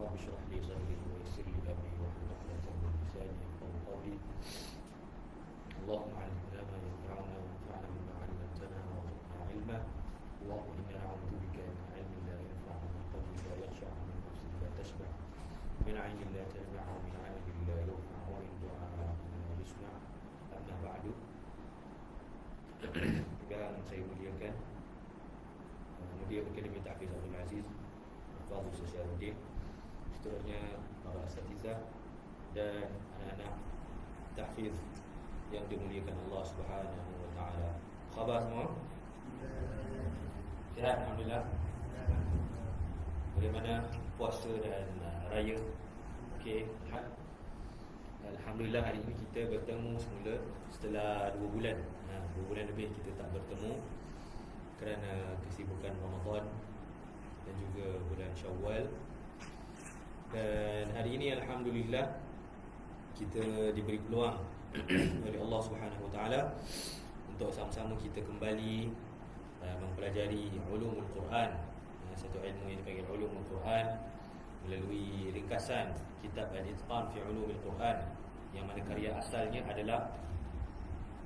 رب اشرح لي صدري ويسر لي أمري واحلل عقدة من لساني يفقهوا قولي اللهم علمنا ما ينفعنا وانفعنا بما علمتنا وارزقنا علما اللهم إنا نعوذ بك من علم لا ينفع ومن قلب لا يخشع ومن نفس لا تشبع من عين لا تنفع ومن عمل لا يرفع ومن دعاء لا يسمع أما بعد. Dan saya muliakan Mudir Akademi Tahfiz Abdul Aziz Fadhil Sosialuddin, seterusnya para asatizah dan anak-anak tahfiz yang dimuliakan Allah Subhanahu wa taala. Khabar semua? Sihat alhamdulillah. Bagaimana puasa dan raya? Okey, alhamdulillah hari ini kita bertemu semula setelah 2 bulan. 2 bulan lebih kita tak bertemu kerana kesibukan Ramadan dan juga bulan Syawal. Dan hari ini alhamdulillah kita diberi peluang oleh Allah Subhanahu wa taala untuk sama-sama kita kembali mempelajari ulumul Quran, satu ilmu yang dipanggil ulumul Quran, melalui ringkasan kitab Al-Itqan fi Ulumil Quran, yang mana karya asalnya adalah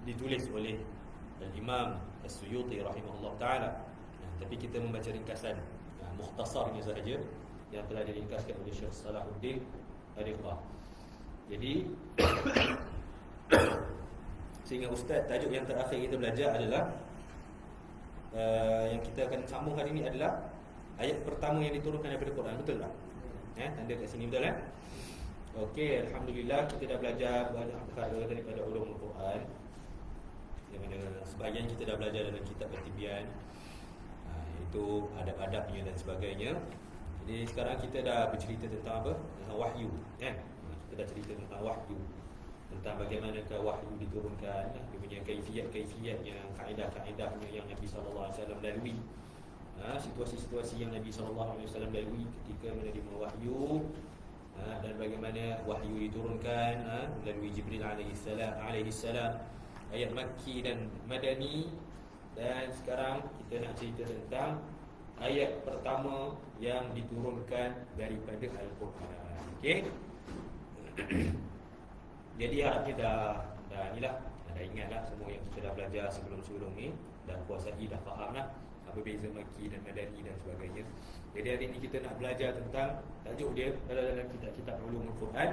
ditulis oleh Al-Imam As-Suyuti rahimahullah ta'ala, tapi kita membaca ringkasan mukhtasarnya sahaja yang telah diringkaskan oleh Syekh Salahuddin Ariqah. Jadi sehingga ustaz, tajuk yang terakhir kita belajar adalah yang kita akan sambung hari ini adalah ayat pertama yang diturunkan daripada Quran. Betul tak? Tanda kat sini betul kan? Okey, alhamdulillah kita dah belajar banyak perkara daripada ulumul Quran, yang mana sebahagian kita dah belajar dalam kitab At-Tibyan, iaitu adab-adabnya dan sebagainya. Jadi sekarang kita dah bercerita tentang apa? Tentang wahyu, kan? Kita dah cerita tentang wahyu, tentang bagaimanakah wahyu diturunkan, dia punya kaifiat-kaifiatnya, kaedah-kaedahnya yang Nabi SAW lalui, situasi-situasi yang Nabi SAW lalui ketika menerima wahyu, dan bagaimana wahyu diturunkan melalui Jibril alaihissalam, ayat Makki dan Madani. Dan sekarang kita nak cerita tentang ayat pertama yang diturunkan daripada Al-Quran. Okey. Jadi harapnya dah inilah, dah ingatlah semua yang kita dah belajar sebelum-sebelum ni, dah kuasai, dah faham lah apa beza Makki dan Madani dan sebagainya. Jadi hari ini kita nak belajar tentang tajuk dia dalam kitab Ulumul Quran.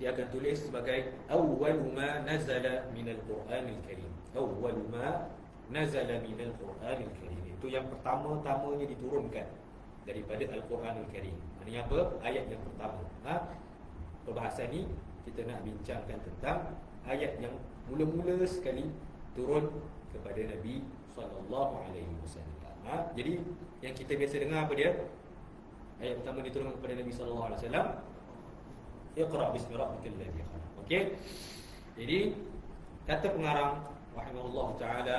Dia akan tulis sebagai awwalu ma nazala minal Qur'anil Karim. Awwalu ma nazala minal Qur'anil Karim. Itu yang pertama-tamanya diturunkan daripada Al-Quranul Karim. Maksudnya apa? Ayat yang pertama. Perbahasan ni kita nak bincangkan tentang ayat yang mula-mula sekali turun kepada Nabi sallallahu alaihi wasallam. Jadi yang kita biasa dengar apa dia? Ayat pertama diturunkan kepada Nabi sallallahu alaihi wasallam, Iqra bismi rabbikal ladzi khalaq. Okey. Jadi kata pengarang rahimahullah taala,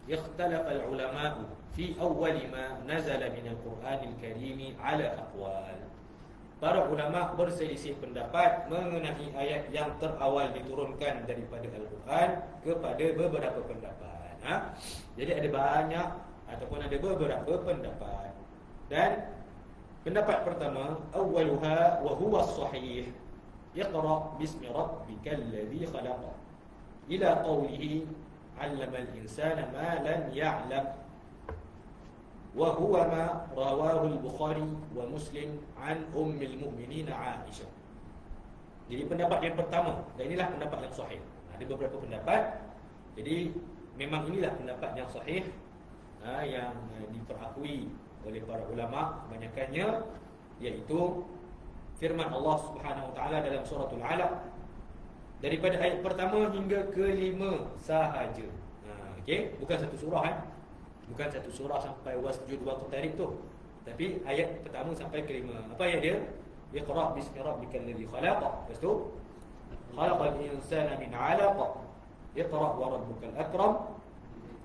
ikhtalafa al-ulama fi awwal ma nazala min al-Qur'anil Karim ala aqwal. Para ulama berselisih pendapat mengenai ayat yang terawal diturunkan daripada Al-Quran kepada beberapa pendapat. Jadi ada banyak ataupun ada beberapa pendapat. Dan pendapat pertama, awwaluha wa huwa as-sahih, Iqra bismi rabbikal ladzi khalaq, ila qawlihi 'allama al-insana ma lam ya'lam, wa huwa ma rawahu al-Bukhari wa Muslim an ummil mu'minin Aisyah. Jadi pendapat yang pertama, dan inilah pendapat yang sahih. Ada beberapa pendapat. Jadi memang inilah pendapat yang sahih, yang diperakui oleh para ulama kebanyakannya, iaitu firman Allah Subhanahu wa taala dalam suratul Alaq daripada ayat pertama hingga ke-5 sahaja. Okey, bukan satu surah bukan satu surah sampai wasjud wa qatarib tu, tapi ayat pertama sampai ke-5. Apa ayat dia? Iqra bismi rabbikal ladzi khalaq. Lepas tu khalaqal insana min 'alaq, Iqra wa rabbukal akram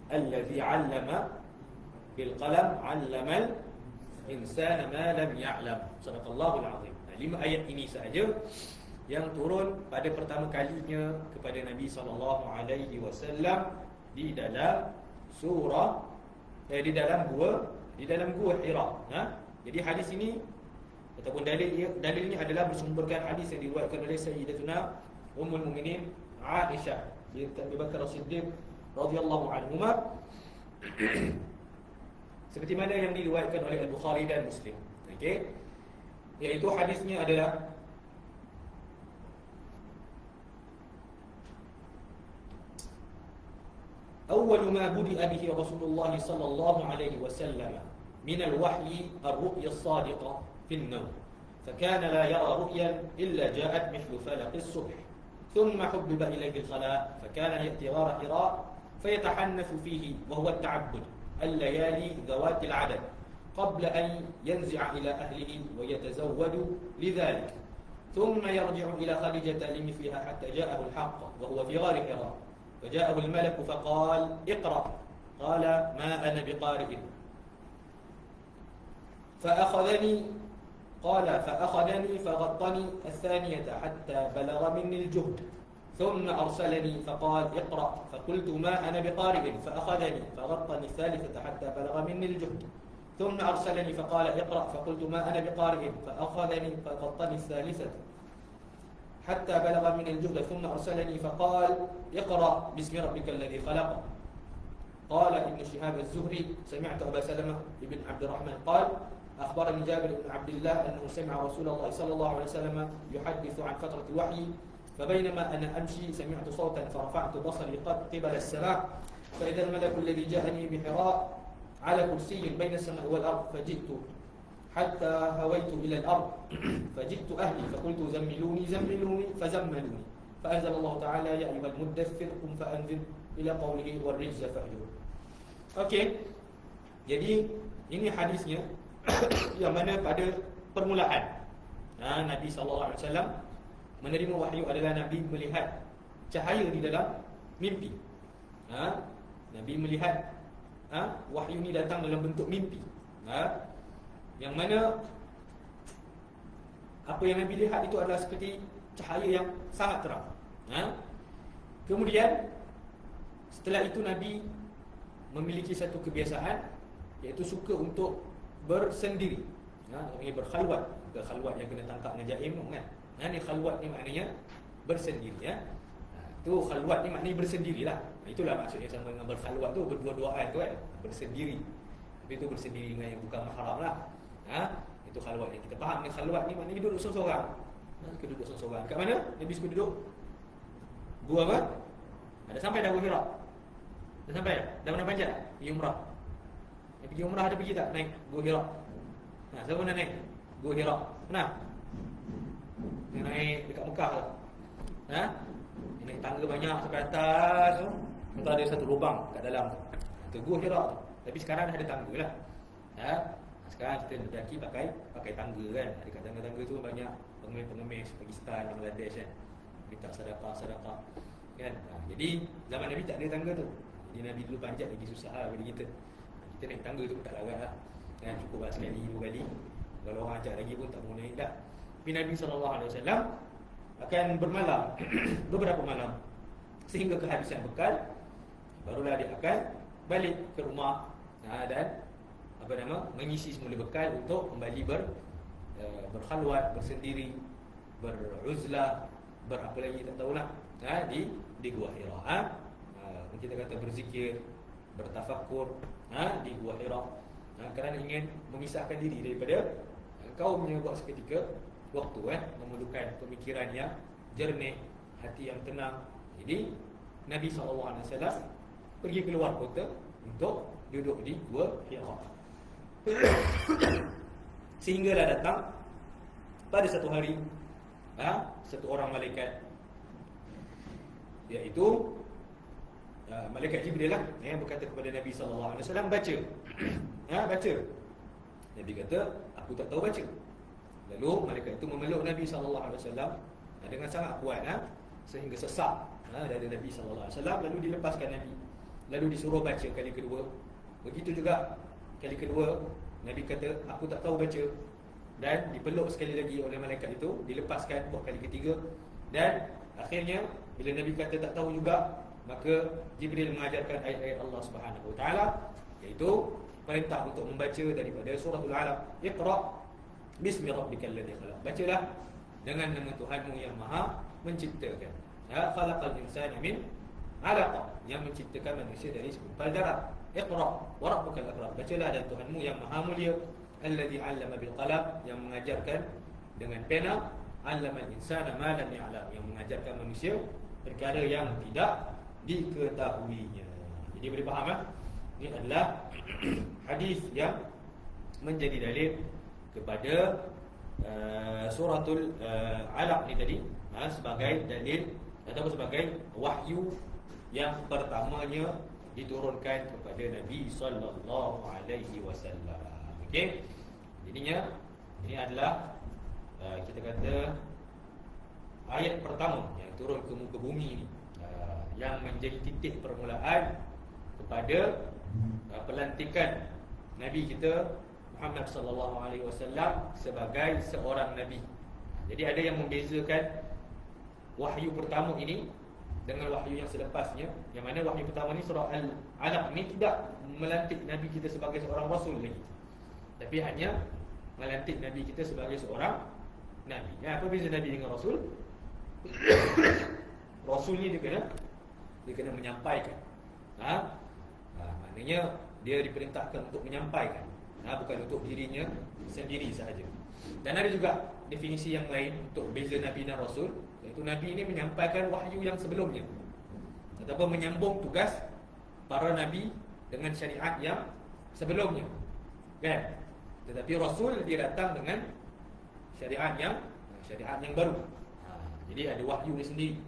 alladzi 'allama bil qalam 'allamal insana ma lam ya'lam. Sadaqallahul azim. 5 ayat ini sahaja yang turun pada pertama kalinya kepada Nabi sallallahu alaihi wasallam di dalam surah di dalam gua Hira. Jadi hadis ini ataupun dalil ini adalah bersumberkan hadis yang diriwayatkan oleh Sayyidatuna Ummul Mukminin Aisyah binti Abi Bakar As-Siddiq radhiyallahu anhuma, seperti mana yang diriwayatkan oleh Al-Bukhari dan Muslim. Okey. Iaitu hadisnya adalah awwal ma budi'a bihi Rasulullah sallallahu alaihi wasallam min al-wahyi ar-ru'ya as-sadiqah fi an-nawm. فكان لا يرى رؤيا إلا جاءت مثل فلق الصبح ثم حبب إليه الخلاء فكان يأتي غار حراء فيتحنث فيه وهو التعبد الليالي ذوات العدد قبل أن ينزع إلى أهله ويتزود لذلك ثم يرجع إلى خديجة لمثلها حتى جاءه الحق وهو في غار حراء فجاءه الملك فقال اقرأ قال ما أنا بقارئ فأخذني فغطني الثانية حتى بلغ مني الجهد ثم أرسلني فقال اقرأ فقلت ما أنا بقارئ فأخذني فغطني الثالثة حتى بلغ مني الجهد ثم أرسلني فقال اقرأ فقلت ما أنا بقارئ فأخذني فغطني الثالثة حتى بلغ مني الجهد ثم أرسلني فقال اقرأ باسم ربك الذي خلق. قال ابن شهاب الزهري سمعت أبا سلمة بن عبد الرحمن قال أخبرني جابر بن عبد الله أنه سمع رسول الله صلى الله عليه وسلم يحدث عن فترة الوحي فبينما أنا أمشي سمعت صوتا فرفعت بصري قبل السماء فإذا الملك الذي جاءني بحراء على كرسي بين السماء والأرض فجئت حتى هويت إلى الأرض فجئت أهلي فقلت زملوني فزملوني فأنزل الله تعالى يا أيها المدثر قم فأنذر إلى قوله والرجز فاهجر. Okey. Jadi ini hadisnya yang mana pada permulaan Nabi SAW menerima wahyu adalah Nabi melihat cahaya di dalam mimpi. Nabi melihat wahyu ni datang dalam bentuk mimpi. Yang mana apa yang Nabi lihat itu adalah seperti cahaya yang sangat terang. Kemudian setelah itu Nabi memiliki satu kebiasaan, iaitu suka untuk bersendiri. Berkhalwat. Bukan khalwat yang kena tangkap dengan jaim kan. Ni khalwat ni maknanya bersendiri. Itu khalwat ni maknanya bersendirilah. Itulah maksudnya sama dengan berkhalwat tu, berdua-duaan tu kan, bersendiri. Tapi itu bersendiri dengan yang bukan mahram lah. Itu khalwat yang kita faham. Ni khalwat ni maknanya duduk seorang-seorang. Suka duduk seorang-seorang. Kat mana? Nabi suka duduk gua apa? Ada sampai dah Gua Hira? Dah sampai dah? Dah pernah panjat? Pergi umrah. Yang pergi umrah ada pergi tak naik Gua Hira? Siapa nak naik Gua Hira? Pernah? Yang naik dekat Mekah tu. Yang naik tangga banyak sampai atas tu. Entah ada satu lubang kat dalam tu. Itu Gua Hira tu. Tapi sekarang dah ada tangga lah. Sekarang kita lelaki pakai tangga kan. Dekat tangga-tangga tu banyak pengemis Pakistan, Bangladesh kan. Minta sedekah kan. Jadi zaman Nabi tak ada tangga tu. Jadi Nabi dulu panjat lagi susah lah bagi kita. Kita naik tangga tu pun tak larat lah kan. Cukup lah sekali, 2 kali. Kalau orang ajak lagi pun tak mau naik dah. Tapi Nabi SAW akan bermalam beberapa malam sehingga kehabisan bekal. Barulah dia akan balik ke rumah dan mengisi semula bekal untuk kembali berkhalwat, bersendiri, beruzlah, berapa lagi tak tahulah, di Gua Hira. Kita kata berzikir, bertafakkur di Gua Hira, kerana ingin memisahkan diri daripada kaumnya buat seketika waktu, memerlukan pemikiran yang jernih, hati yang tenang. Jadi Nabi SAW pergi keluar kota untuk duduk di Gua Hira. Sehinggalah datang pada satu hari satu orang malaikat, iaitu malaikat Jibril lah, berkata kepada Nabi SAW, baca. Baca. Nabi kata, aku tak tahu baca. Lalu malaikat itu memeluk Nabi SAW dengan sangat kuat, sehingga sesak dada Nabi SAW. Lalu dilepaskan Nabi, lalu disuruh baca kali kedua. Begitu juga kali kedua, Nabi kata, aku tak tahu baca, dan dipeluk sekali lagi oleh malaikat itu, dilepaskan buat kali ketiga. Dan akhirnya bila Nabi kata tak tahu juga, maka Jibril mengajarkan ayat-ayat Allah Subhanahu Wa Taala, iaitu perintah untuk membaca daripada suratul Alaq. Iqra bismi rabbikal ladzi khalaq. Bacalah dengan nama Tuhanmu yang Maha menciptakan. Ya, khalaqal insana min 'alaq, yang menciptakan manusia dari segumpal darah. Iqra wa rabbukal akram. Bacalah dan Tuhanmu yang Maha mulia, alladzi 'allama bil qalam, yang mengajarkan dengan pena, 'allamal insana ma lam ya'lam, yang mengajarkan manusia perkara yang tidak diketahuinya. Jadi boleh faham tak? Ini adalah hadis yang menjadi dalil kepada suratul Alaq ni tadi, sebagai dalil atau sebagai wahyu yang pertamanya diturunkan kepada Nabi sallallahu alaihi wasallam. Okey. Jadinya ini adalah kita kata ayat pertama yang turun ke muka bumi ni, yang menjadi titik permulaan kepada pelantikan Nabi kita Muhammad sallallahu alaihi wasallam sebagai seorang nabi. Jadi ada yang membezakan wahyu pertama ini dengan wahyu yang selepasnya, yang mana wahyu pertama ni surah Al-Alaq ni tidak melantik Nabi kita sebagai seorang rasul lagi, tapi hanya melantik Nabi kita sebagai seorang nabi. Apa beza nabi dengan rasul? Rasul ni dia kena menyampaikan. Maknanya dia diperintahkan untuk menyampaikan, bukan untuk dirinya sendiri sahaja. Dan ada juga definisi yang lain untuk beza nabi dan rasul, iaitu nabi ini menyampaikan wahyu yang sebelumnya ataupun menyambung tugas para nabi dengan syariat yang sebelumnya, kan? Tetapi rasul dia datang dengan syariat yang baru. Jadi ada wahyu dia sendiri,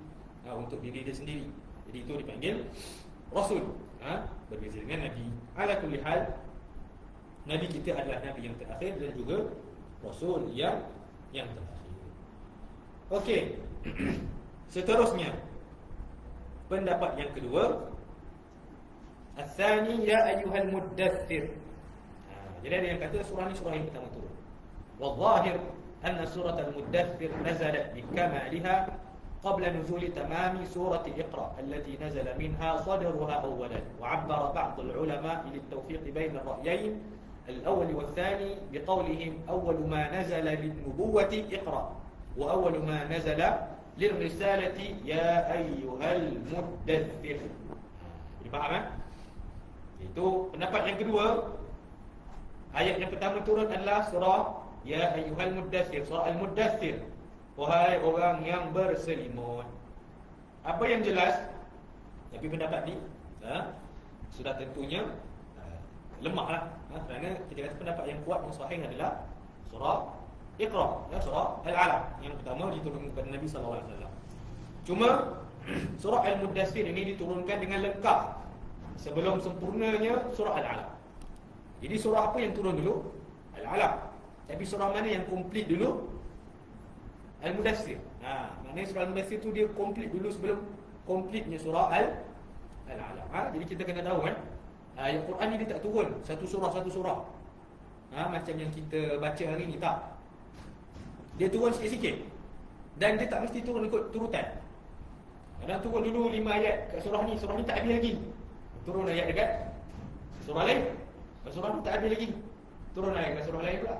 untuk diri dia sendiri. Jadi itu dipanggil rasul. Berbeza dengan nabi. Ala kulli hal, nabi kita adalah nabi yang terakhir dan juga rasul yang terakhir. Okey. Seterusnya, pendapat yang kedua, Al-Thani ya ayyuhal muddaththir. Jadi ada yang kata surah ni surah yang pertama turun. Wal-zahir anna surah al-muddaththir nazalat bikamaliha qabla nuzul tamami surah Iqra allati nazala minha sadruha awwalan, wa 'abbara ba'd al-ulama lit-tawfiq bayna ar-ra'yayn al-awwal wal-thani biqawlihim awwal ma nazala lin-nubuwwati Iqra wa awwal ma nazala lirrisalati ya ayyuhal muddaththir. Dipaham? Itu pendapat yang kedua. Ayat yang pertama turun adalah surah ya ayyuhal muddaththir, surah al-muddaththir, wahai orang yang berselimut. Apa yang jelas, tapi pendapat ni sudah tentunya lemahlah, kerana kita kata pendapat yang kuat yang sahih adalah surah Iqra, surah Al-Alaq yang pertama diturunkan kepada Nabi sallallahu alaihi wasallam. Cuma surah Al-Muddaththir ini diturunkan dengan lengkap sebelum sempurnanya surah Al-Alaq. Jadi surah apa yang turun dulu? Al-Alaq. Tapi surah mana yang komplit dulu? Al-Muddaththir. Maknanya surah Al-Muddaththir tu dia komplit dulu sebelum komplitnya surah Al-Alaq. Jadi kita kena tahu ayat Quran ni dia tak turun satu surah. Macam yang kita baca hari ni, tak. Dia turun sikit-sikit. Dan dia tak mesti turun ikut turutan. Kadang turun dulu 5 ayat kat surah ni tak habis lagi, turun ayat dekat surah lain. Surah ni tak habis lagi, turun ayat kat surah lain pula.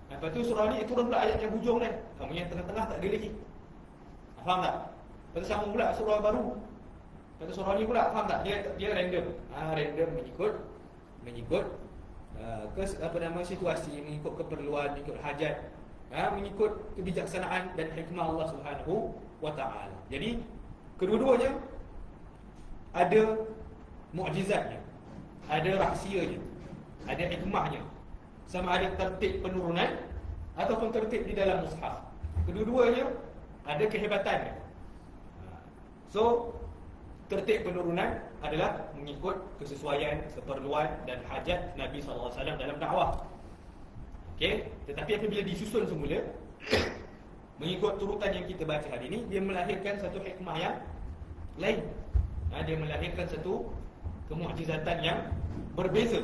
Lepas tu surah ni turun pula ayat yang hujung kan, yang tengah-tengah tak ada lagi. Faham tak? Lepas tu sambung pula surah baru. Lepas tu surah ni pula, faham tak? Dia random. Random mengikut situasi, mengikut keperluan, mengikut hajat, mengikut kebijaksanaan dan hikmah Allah Subhanahu wa taala. Jadi kedua-duanya ada mukjizatnya, ada rahsianya, ada hikmahnya. Sama ada tertib penurunan ataupun tertib di dalam mushaf, kedua-duanya ada kehebatannya. So tertib penurunan adalah mengikut kesesuaian, keperluan dan hajat Nabi SAW dalam dakwah. Okey, tetapi apabila disusun semula mengikut turutan yang kita baca hari ini, dia melahirkan satu hikmah yang lain. Dia melahirkan satu kemukjizatan yang berbeza.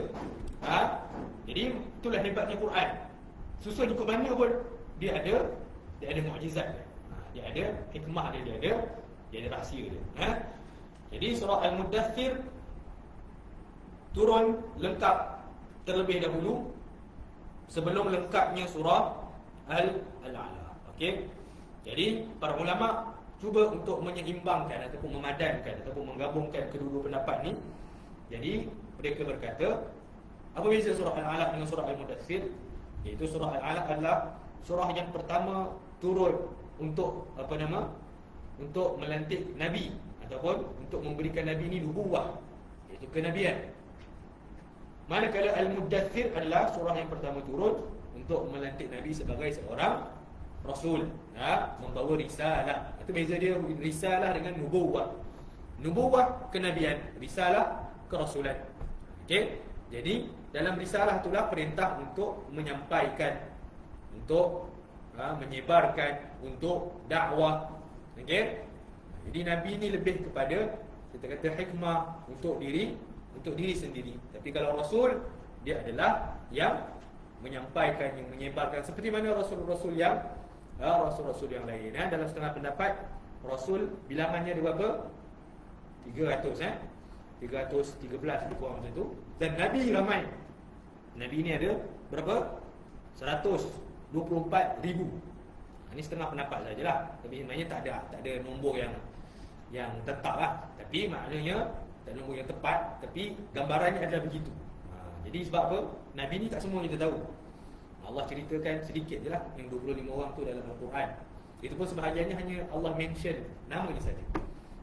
Jadi itulah hebatnya Quran. Susun ikut mana pun dia ada mukjizat dia, ada hikmah dia ada rahsia dia. Jadi surah Al-Muddaththir turun lengkap terlebih dahulu sebelum lengkapnya surah Al-A'la. Okey. Jadi para ulama cuba untuk menyeimbangkan ataupun memadankan ataupun menggabungkan kedua pendapat ni. Jadi mereka berkata, apa beza surah Al-Alaq dengan surah Al-Mudaththir? Iaitu surah Al-Alaq adalah surah yang pertama turun untuk untuk melantik nabi ataupun untuk memberikan nabi ni nubuwah, iaitu kenabian. Manakala Al-Mudaththir adalah surah yang pertama turun untuk melantik nabi sebagai seorang rasul, membawa risalah. Itu beza dia, risalah dengan nubuwah. Nubuwah kenabian, risalah kerasulan. Okey. Jadi dalam risalah itulah perintah untuk menyampaikan, untuk menyebarkan, untuk dakwah. Okey. Jadi nabi ni lebih kepada kita kata hikmah untuk diri sendiri. Tapi kalau rasul, dia adalah yang menyampaikan, yang menyebarkan, seperti mana rasul-rasul yang lain. Dalam setengah pendapat rasul bilangannya ada berapa? 300 313 lebih kurang macam tu. Dan nabi ramai. Nabi ni ada berapa? 124,000. Ini setengah pendapat sajalah. Tapi sebenarnya tak ada nombor yang tetap lah. Tapi maknanya tak nombor yang tepat, tapi gambarannya adalah begitu. Jadi sebab apa? Nabi ni tak semua kita tahu. Allah ceritakan sedikit je lah, yang 25 orang tu dalam Al-Quran. Itu pun sebahagiannya hanya Allah mention nama dia saja.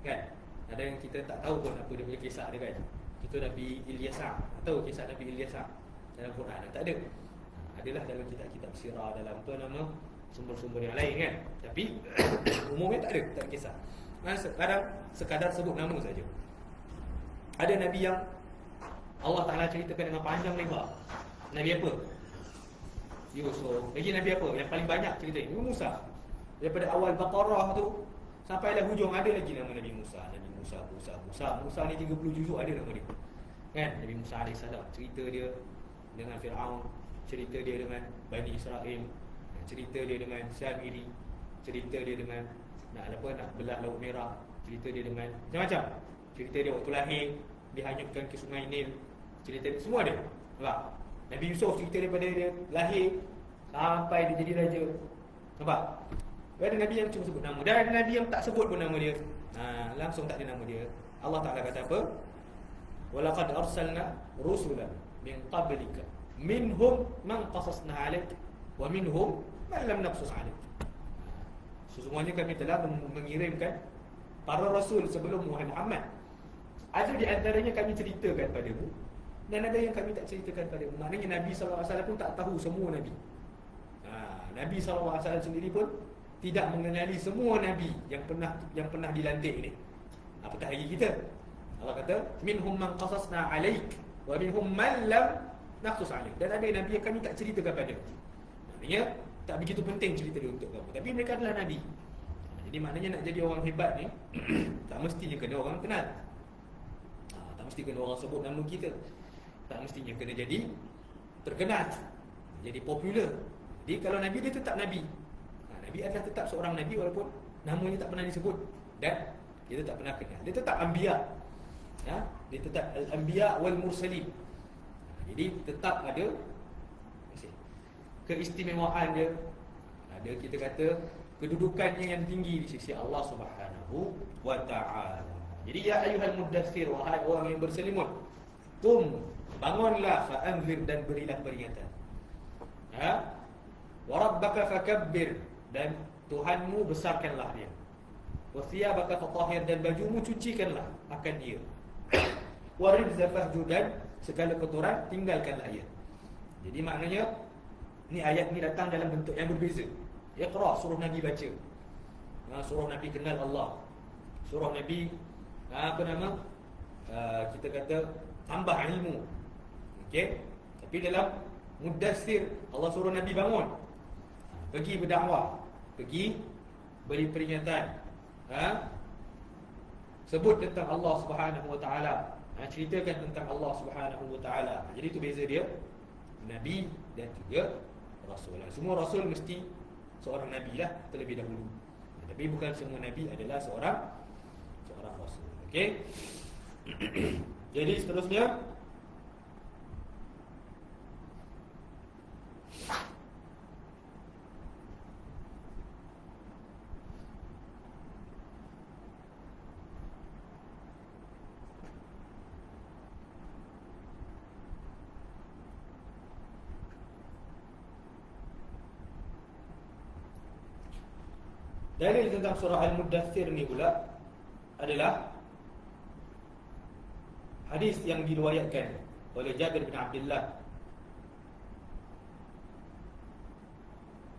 Kan? Ada yang kita tak tahu pun apa dia punya kisah dia kan. Itu Nabi Ilyasa. Tahu kisah Nabi Ilyasa dalam Quran? Tak ada. Adalah dalam kitab-kitab sirah, dalam sumber-sumber yang lain kan. Tapi umumnya tak ada kisah. Sekarang sekadar sebut nama saja. Ada Nabi yang Allah Ta'ala ceritakan dengan panjang lebar. Nabi apa? Yusuf. Lagi Nabi apa? Yang paling banyak cerita Nabi Musa. Daripada awal Baqarah tu sampailah hujung ada lagi nama Nabi Musa. Musa ni 30 juzuk ada nama dia. Kan? Nabi Musa AS, cerita dia dengan Fir'aun, cerita dia dengan Bani Israel, cerita dia dengan Samiri, cerita dia dengan nak belah Laut Merah, cerita dia dengan macam-macam. Cerita dia waktu lahir, dihanyutkan ke Sungai Nil, cerita dia, semua ada. Nampak? Nabi Yusuf cerita daripada dia lahir sampai dia jadi raja. Nampak? Ada Nabi yang cuma sebut nama, dan ada Nabi yang tak sebut pun nama dia. Langsung tak ada nama dia. Allah Ta'ala kata apa? Walaqad arsalna rusulan min qablika minhum man qasasna 'alaik wa minhum man lam naqsus 'alaik. Sesungguhnya kami telah mengirimkan para rasul sebelum Muhammad. Ada di antaranya kami ceritakan padamu, dan ada yang kami tak ceritakan padamu. Maknanya Nabi SAW pun tak tahu semua Nabi. Nabi SAW sendiri pun tidak mengenali semua Nabi yang pernah dilantik ni. Apatah lagi kita. Allah kata minhum man qasasna 'alaik wa minhum man lam naqsus 'alaik. Dan ada Nabi yang kami tak ceritakan padamu. Maknanya tak begitu penting cerita dia untuk kamu, tapi mereka adalah Nabi. Jadi maknanya nak jadi orang hebat ni tak mestinya kena orang kenal. Tak mesti kena orang sebut nama kita. Tak mestinya kena jadi terkenal, jadi popular. Jadi kalau Nabi, dia tetap Nabi. Nabi adalah tetap seorang Nabi walaupun namanya tak pernah disebut dan dia tak pernah kenal. Dia tetap Anbiya. Dia tetap Al-Anbiya wal Mursalin. Jadi tetap ada keistimewaan dia. Ada, kita kata, kedudukannya yang tinggi di sisi Allah Subhanahu wa ta'ala. Jadi ya ayyuhal muddaththir, wahai orang yang berselimut, bangunlah, fa'anzir, dan berilah peringatan. Wa rabbaka fakabbir, dan Tuhanmu besarkanlah dia. Wa thiyabaka fatahhir, dan bajumu cucikanlah akan dia. Wa rijza fahjur, dan segala kotoran tinggalkanlah ia. Jadi maknanya ni ayat ni datang dalam bentuk yang berbeza. Iqra, suruh Nabi baca. Suruh Nabi kenal Allah. Suruh Nabi kita kata tambah ilmu. Okey? Tapi dalam Muddaththir, Allah suruh Nabi bangun, pergi berdakwah, pergi beri peringatan, sebut tentang Allah Subhanahu wa ta'ala, ceritakan tentang Allah Subhanahu wa ta'ala. Jadi itu beza dia, Nabi dan juga Rasul. Semua Rasul mesti seorang Nabi lah terlebih dahulu, tapi bukan semua Nabi adalah seorang Rasul. Okey. Jadi seterusnya Dalil tentang surah Al-Muddathir ni pula adalah hadis yang diriwayatkan oleh Jabir bin Abdullah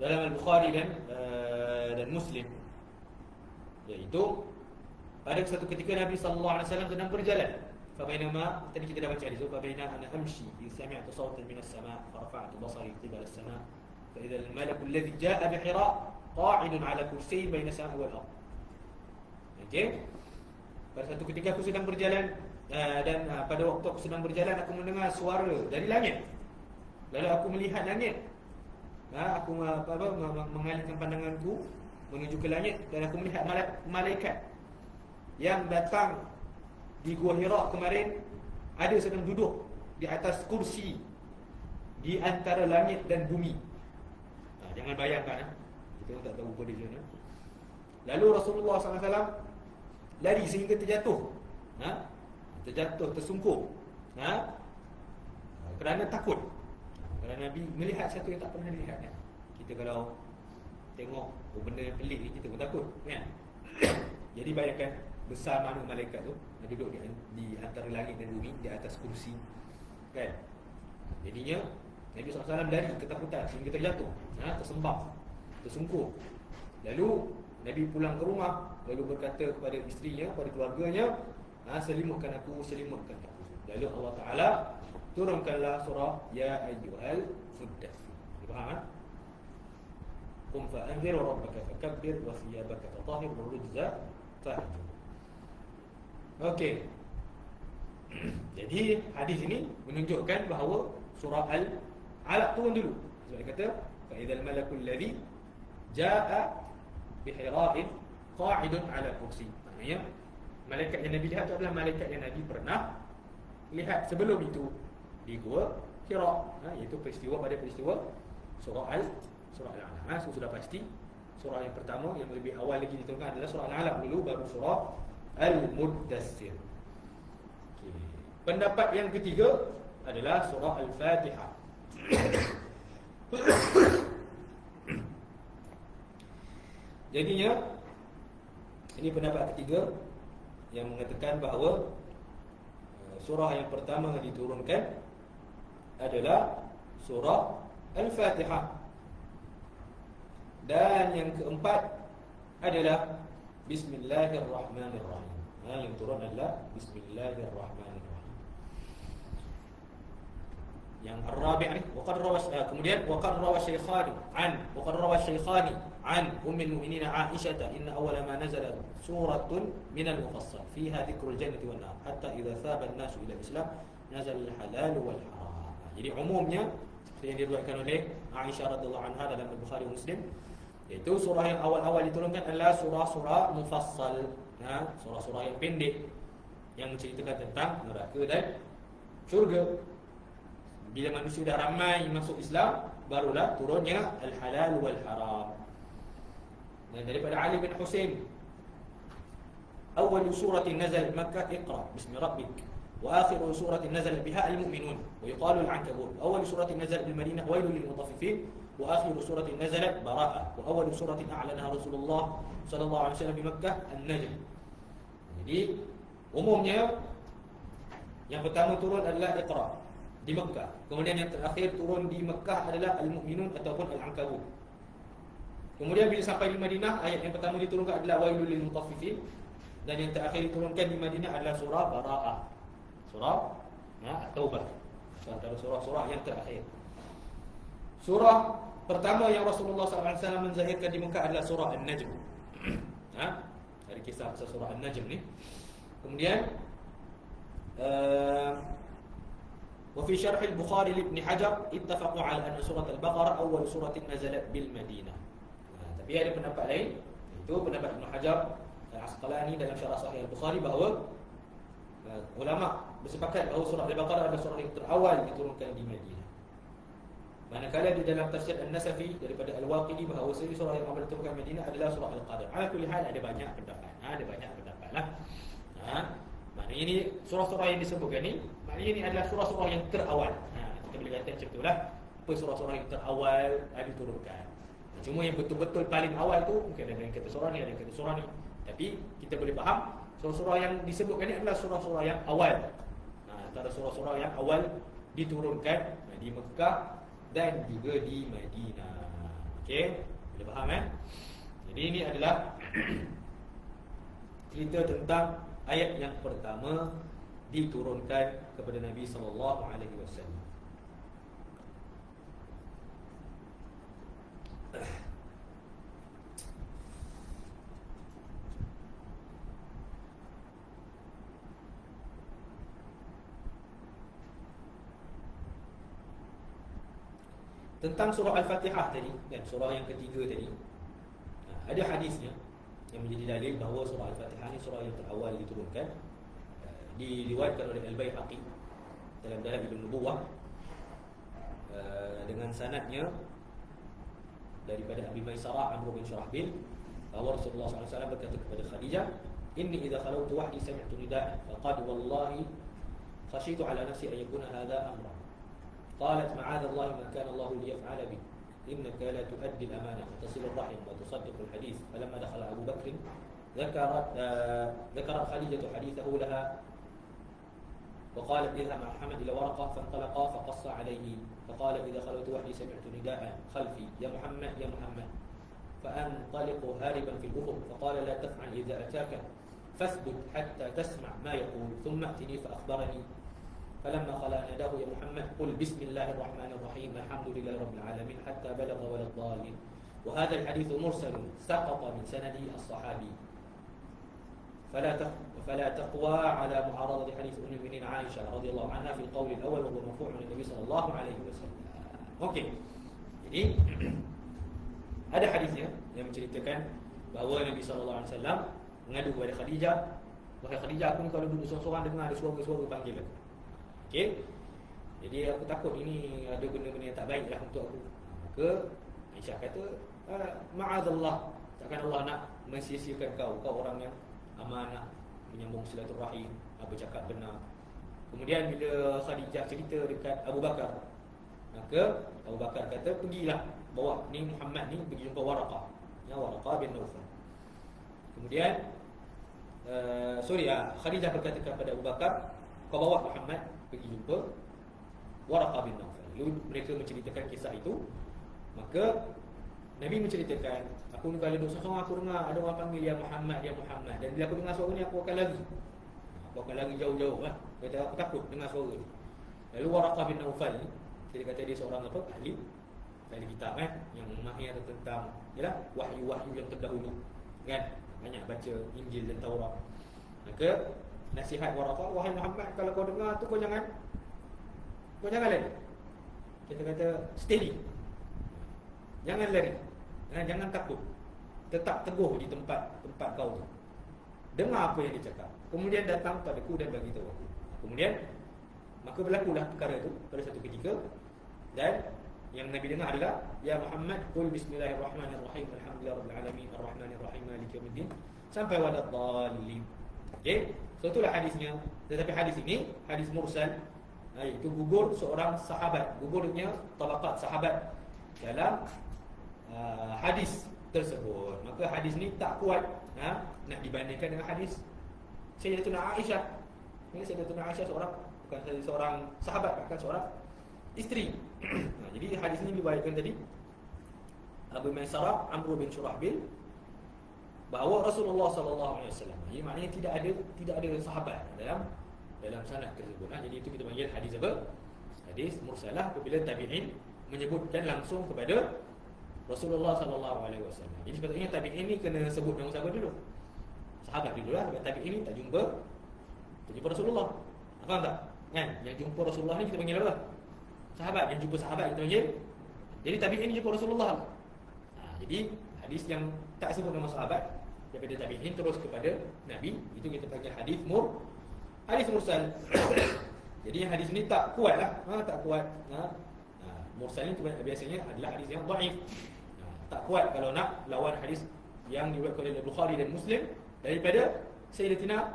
dalam Al-Bukhari dan Muslim, iaitu pada satu ketika Nabi sallallahu alaihi wasallam sedang berjalan. Fabainama, tadi kita dah baca hadis, fabainama ana amshi idh sami'tu sawtan minas sama' farafa'tu basari qibala as-sama' fa idza al-malaku alladhi ja'a bi Hira qa'idun 'ala kursiyyin baina as-sama' wal ardh. Okey. Pada satu ketika aku sedang berjalan dan pada waktu aku sedang berjalan aku mendengar suara dari langit. Lalu aku melihat langit. Aku mengalihkan pandanganku menuju ke langit dan aku melihat malaikat yang datang di Gua Hira kemarin, ada sedang duduk di atas kursi di antara langit dan bumi. Jangan bayangkan, kita pun tak tahu apa dia. Lalu Rasulullah SAW lari sehingga terjatuh, tersungkur, kerana takut. Kerana Nabi melihat satu yang tak pernah dilihat. Kita kalau tengok benda yang pelik ni, kita pun takut, kan? Jadi bayangkan besar mana malaikat tu duduk di antara langit dan bumi, di atas kursi, kan? Jadinya Nabi SAW lari ketakutan sehingga terjatuh, tersembam, tersungkur. Lalu Nabi pulang ke rumah, lalu berkata kepada isterinya, kepada keluarganya, selimutkan aku, selimutkan aku. Lalu Allah Ta'ala turunkanlah surah Ya ayyuhal muddathir. Faham? Qum fa'anzir wa rabbaka fakabbir wa thiyabaka fatahhir wa rujza fahjur. Okey. Jadi hadis ini menunjukkan bahawa surah Al-Alaq turun dulu. Sebab dia kata fa idzal malakul ladzi jaa bi Hira'in qa'idun 'ala kursi. Maknanya malaikat yang Nabi lihat itu adalah malaikat yang Nabi pernah lihat sebelum itu di Gua Hira. Iaitu peristiwa pada peristiwa surah Al-Alaq. Sudah pasti surah yang pertama yang lebih awal lagi diturunkan adalah surah Al-Alaq dulu, baru surah Al-Muddathir. Okay. Pendapat yang ketiga adalah surah Al-Fatihah. Jadinya ini pendapat ketiga yang mengatakan bahawa surah yang pertama diturunkan adalah surah Al-Fatihah. Dan yang keempat adalah Bismillahirrahmanirrahim. Yang turun adalah Bismillahirrahmanirrahim. Yang ar-rabi' ni kemudian waqad rawa shaykhani an ummul mu'minin Aisyah inna awwala ma nazala suratun minal mufassal fiha dhikrul jannati wan nar hatta idza thaba an-nasu ila al-islam nazala al-halal wal haram. Jadi umumnya seperti yang diriwayatkan oleh Aisyah radhiyallahu anha dalam Bukhari dan Muslim, iaitu surah yang awal-awal diturunkan adalah surah-surah mufassal, surah-surah yang pendek yang menceritakan tentang neraka dan syurga. Bila manusia dah ramai masuk Islam, barulah turunnya al-halal wal haram. Dan daripada Ali bin Husain, awal suratin nazal Makkah Iqra bismi rabbik wa akhiru suratin nazal biha al-mu'minun wa yuqalu al-ankabut. Awal suratin nazal bil Madinah wailul lil mutaffifin wa akhiru suratin nazalat Bara'ah wa awal suratin a'lanaha Rasulullah sallallahu alaihi wasallam di Makkah An-Najm. Jadi umumnya yang pertama turun adalah Iqra di Makkah. Kemudian yang terakhir turun di Makkah adalah Al-Mu'minun ataupun Al-Ankabut. Kemudian bila sampai di Madinah, ayat yang pertama diturunkan adalah Wailul lil mutaffifin, dan yang terakhir diturunkan di Madinah adalah surah Bara'ah. Surah At-Taubah. Antara surah-surah yang terakhir. Surah pertama yang Rasulullah SAW menzahirkan di Mekah adalah surah An-Najm. Dari kisah surah An-Najm ni. Kemudian وفي شرح البخاري لابن حجر اتفقوا على أن سورة البقرة أول سورة نزلت بالمدينة. Tapi ada pendapat lain, itu pendapat Ibn Hajar Al-Asqalani dalam syarah Sahih Al-Bukhari, bahawa ulama bersepakat bahawa surah Al-Baqarah adalah surah yang terawal diturunkan di Madinah. Manakala di dalam tafsir An-Nasafi daripada Al-Waqidi bahawa surah yang awal diturunkan di Madinah adalah surah Al-Qadr. Ala kulli hal ada banyak pendapat. Ada banyak pendapat lah. Maknanya ini surah-surah yang disebutkan ni, maknanya ini adalah surah-surah yang terawal. Kita boleh kata macam itulah. Apa surah-surah yang terawal diturunkan. Cuma yang betul-betul paling awal tu mungkin ada yang kata surah ni, ada yang kata surah ni. Tapi kita boleh faham surah-surah yang disebutkan ni adalah surah-surah yang awal. Antara surah-surah yang awal diturunkan di Mekah dan juga di Madinah. Okey, boleh faham Jadi ini adalah cerita tentang ayat yang pertama diturunkan kepada Nabi sallallahu alaihi wasallam. Tentang surah Al-Fatihah tadi, dan surah yang ketiga tadi, ada hadisnya yang menjadi dalil bahawa surah Al-Fatihah ni surah yang terawal diturunkan. Diriwayatkan oleh Al-Baihaqi dalam Dalailun Nubuwah dengan sanadnya daripada Abi Maisarah Amr bin Syurahbil bahawa Rasulullah SAW berkata kepada Khadijah, "Inni idza khalawtu wahdi sami'tu nida'an faqad wallahi khashitu ala nafsi an yakuna hadha amra." قالت معاذ الله ما كان الله ليفعل بك إنك لا تؤدي الأمانة وتصل الرحم وتصدق الحديث. فلما دخل أبو بكر ذكرت خديجة حديثه لها وقالت اذهب مع محمد إلى ورقة فانطلقا فقص عليه فقال إذا خلوت وحدي سمعت نداء خلفي يا محمد يا محمد فأنطلق هاربا في الأفق فقال لا تفعل إذا أتاك فاثبت حتى تسمع ما يقول ثم أتني فأخبرني فلما خلا ناداه يا محمد قل بسم الله الرحمن الرحيم الحمد لله رب العالمين حتى بلغ ولا الضالين. وهذا الحديث مرسل سقط من سنده الصحابي فلا تقوى على معارضة حديث أم المؤمنين عائشة رضي الله عنها في القول الأول وهو مرفوع عن النبي صلى الله عليه وسلم. Okey. Jadi ada hadisnya yang menceritakan bahawa Nabi sallallahu alaihi wasallam mengadu kepada Khadijah, "Wahai Khadijah, aku ni kalau duduk seorang-seorang dengar ada suara-suara panggil aku." Okey. Jadi aku takut ini ada benda-benda yang tak baik lah untuk aku. Maka Aisyah kata, "Ma'adzallah, takkan Allah nak mensia-siakan kau orang yang amanah, menyambung silaturahim, bercakap benar." Kemudian bila Khadijah cerita dekat Abu Bakar, maka Abu Bakar kata, "Pergilah bawa ni Muhammad ni pergi jumpa Waraqah." Ya, Waraqah bin Naufal. Kemudian Khadijah berkata kepada Abu Bakar, "Kau bawa Muhammad pergi jumpa Waraqah bin Naufal." Lalu mereka menceritakan kisah itu. Maka Nabi menceritakan, "Aku ni kalau duduk seorang aku dengar ada orang panggil ya Muhammad, ya Muhammad. Dan bila aku dengar suara ni aku akan lari. Aku akan lari jauh-jauh lah. Kata aku takut dengar suara ni." Lalu Waraqah bin Naufal ni, dia kata dia seorang ahli kitab yang mahir tentang wahyu-wahyu yang terdahulu. Kan? Banyak baca Injil dan Taurat. Maka nasihat Waraqah, "Wahai Muhammad, kalau kau dengar tu kau jangan lari." Kita kata steady. Jangan lari. Jangan takut. Tetap teguh di tempat kau tu. Dengar apa yang dia cakap. Kemudian datang padaku dan bagi tahu aku. Kemudian maka berlakulah perkara itu pada satu ketika, dan yang Nabi dengar adalah ya Muhammad qul bismillahirrahmanirrahim alhamdulillahirabbil alamin arrahmanirrahim maliki yaumiddin sampai waladdallin. Okey, so itulah hadisnya. Tetapi hadis ini hadis mursal, itu gugur seorang sahabat, gugurnya tabaqat sahabat dalam hadis tersebut. Maka hadis ni tak kuat nak dibandingkan dengan hadis Sayyidatuna Aisyah. Ini Sayyidatuna Aisyah bukan seorang sahabat, bahkan seorang isteri. Jadi hadis ini diriwayatkan tadi Abu Maisarah Amr bin Syurahbil bahawa Rasulullah sallallahu alaihi wasallam. Ini maknanya tidak ada sahabat dalam sanad tersebut. Jadi itu kita panggil hadis apa? Hadis mursalah apabila tabi'in menyebutkan langsung kepada Rasulullah sallallahu alaihi wasallam. Jadi sepatutnya tabi'in ni kena sebut nama sahabat dulu. Sahabat dululah, sebab tabi'in ni tak jumpa Rasulullah. Faham tak? Kan? Yang jumpa Rasulullah ni kita panggil apa? Sahabat. Yang jumpa sahabat kita panggil. Jadi tabi'in ni jumpa Rasulullah. Jadi hadis yang tak sebut nama sahabat daripada tabi'in terus kepada Nabi, itu kita panggil hadis mursal. Jadi hadis ni tak kuat lah. Tak kuat. Mursal ni biasanya adalah hadis yang dhaif. Tak kuat kalau nak lawan hadis yang diriwayatkan oleh Bukhari dan Muslim daripada Sayyidatina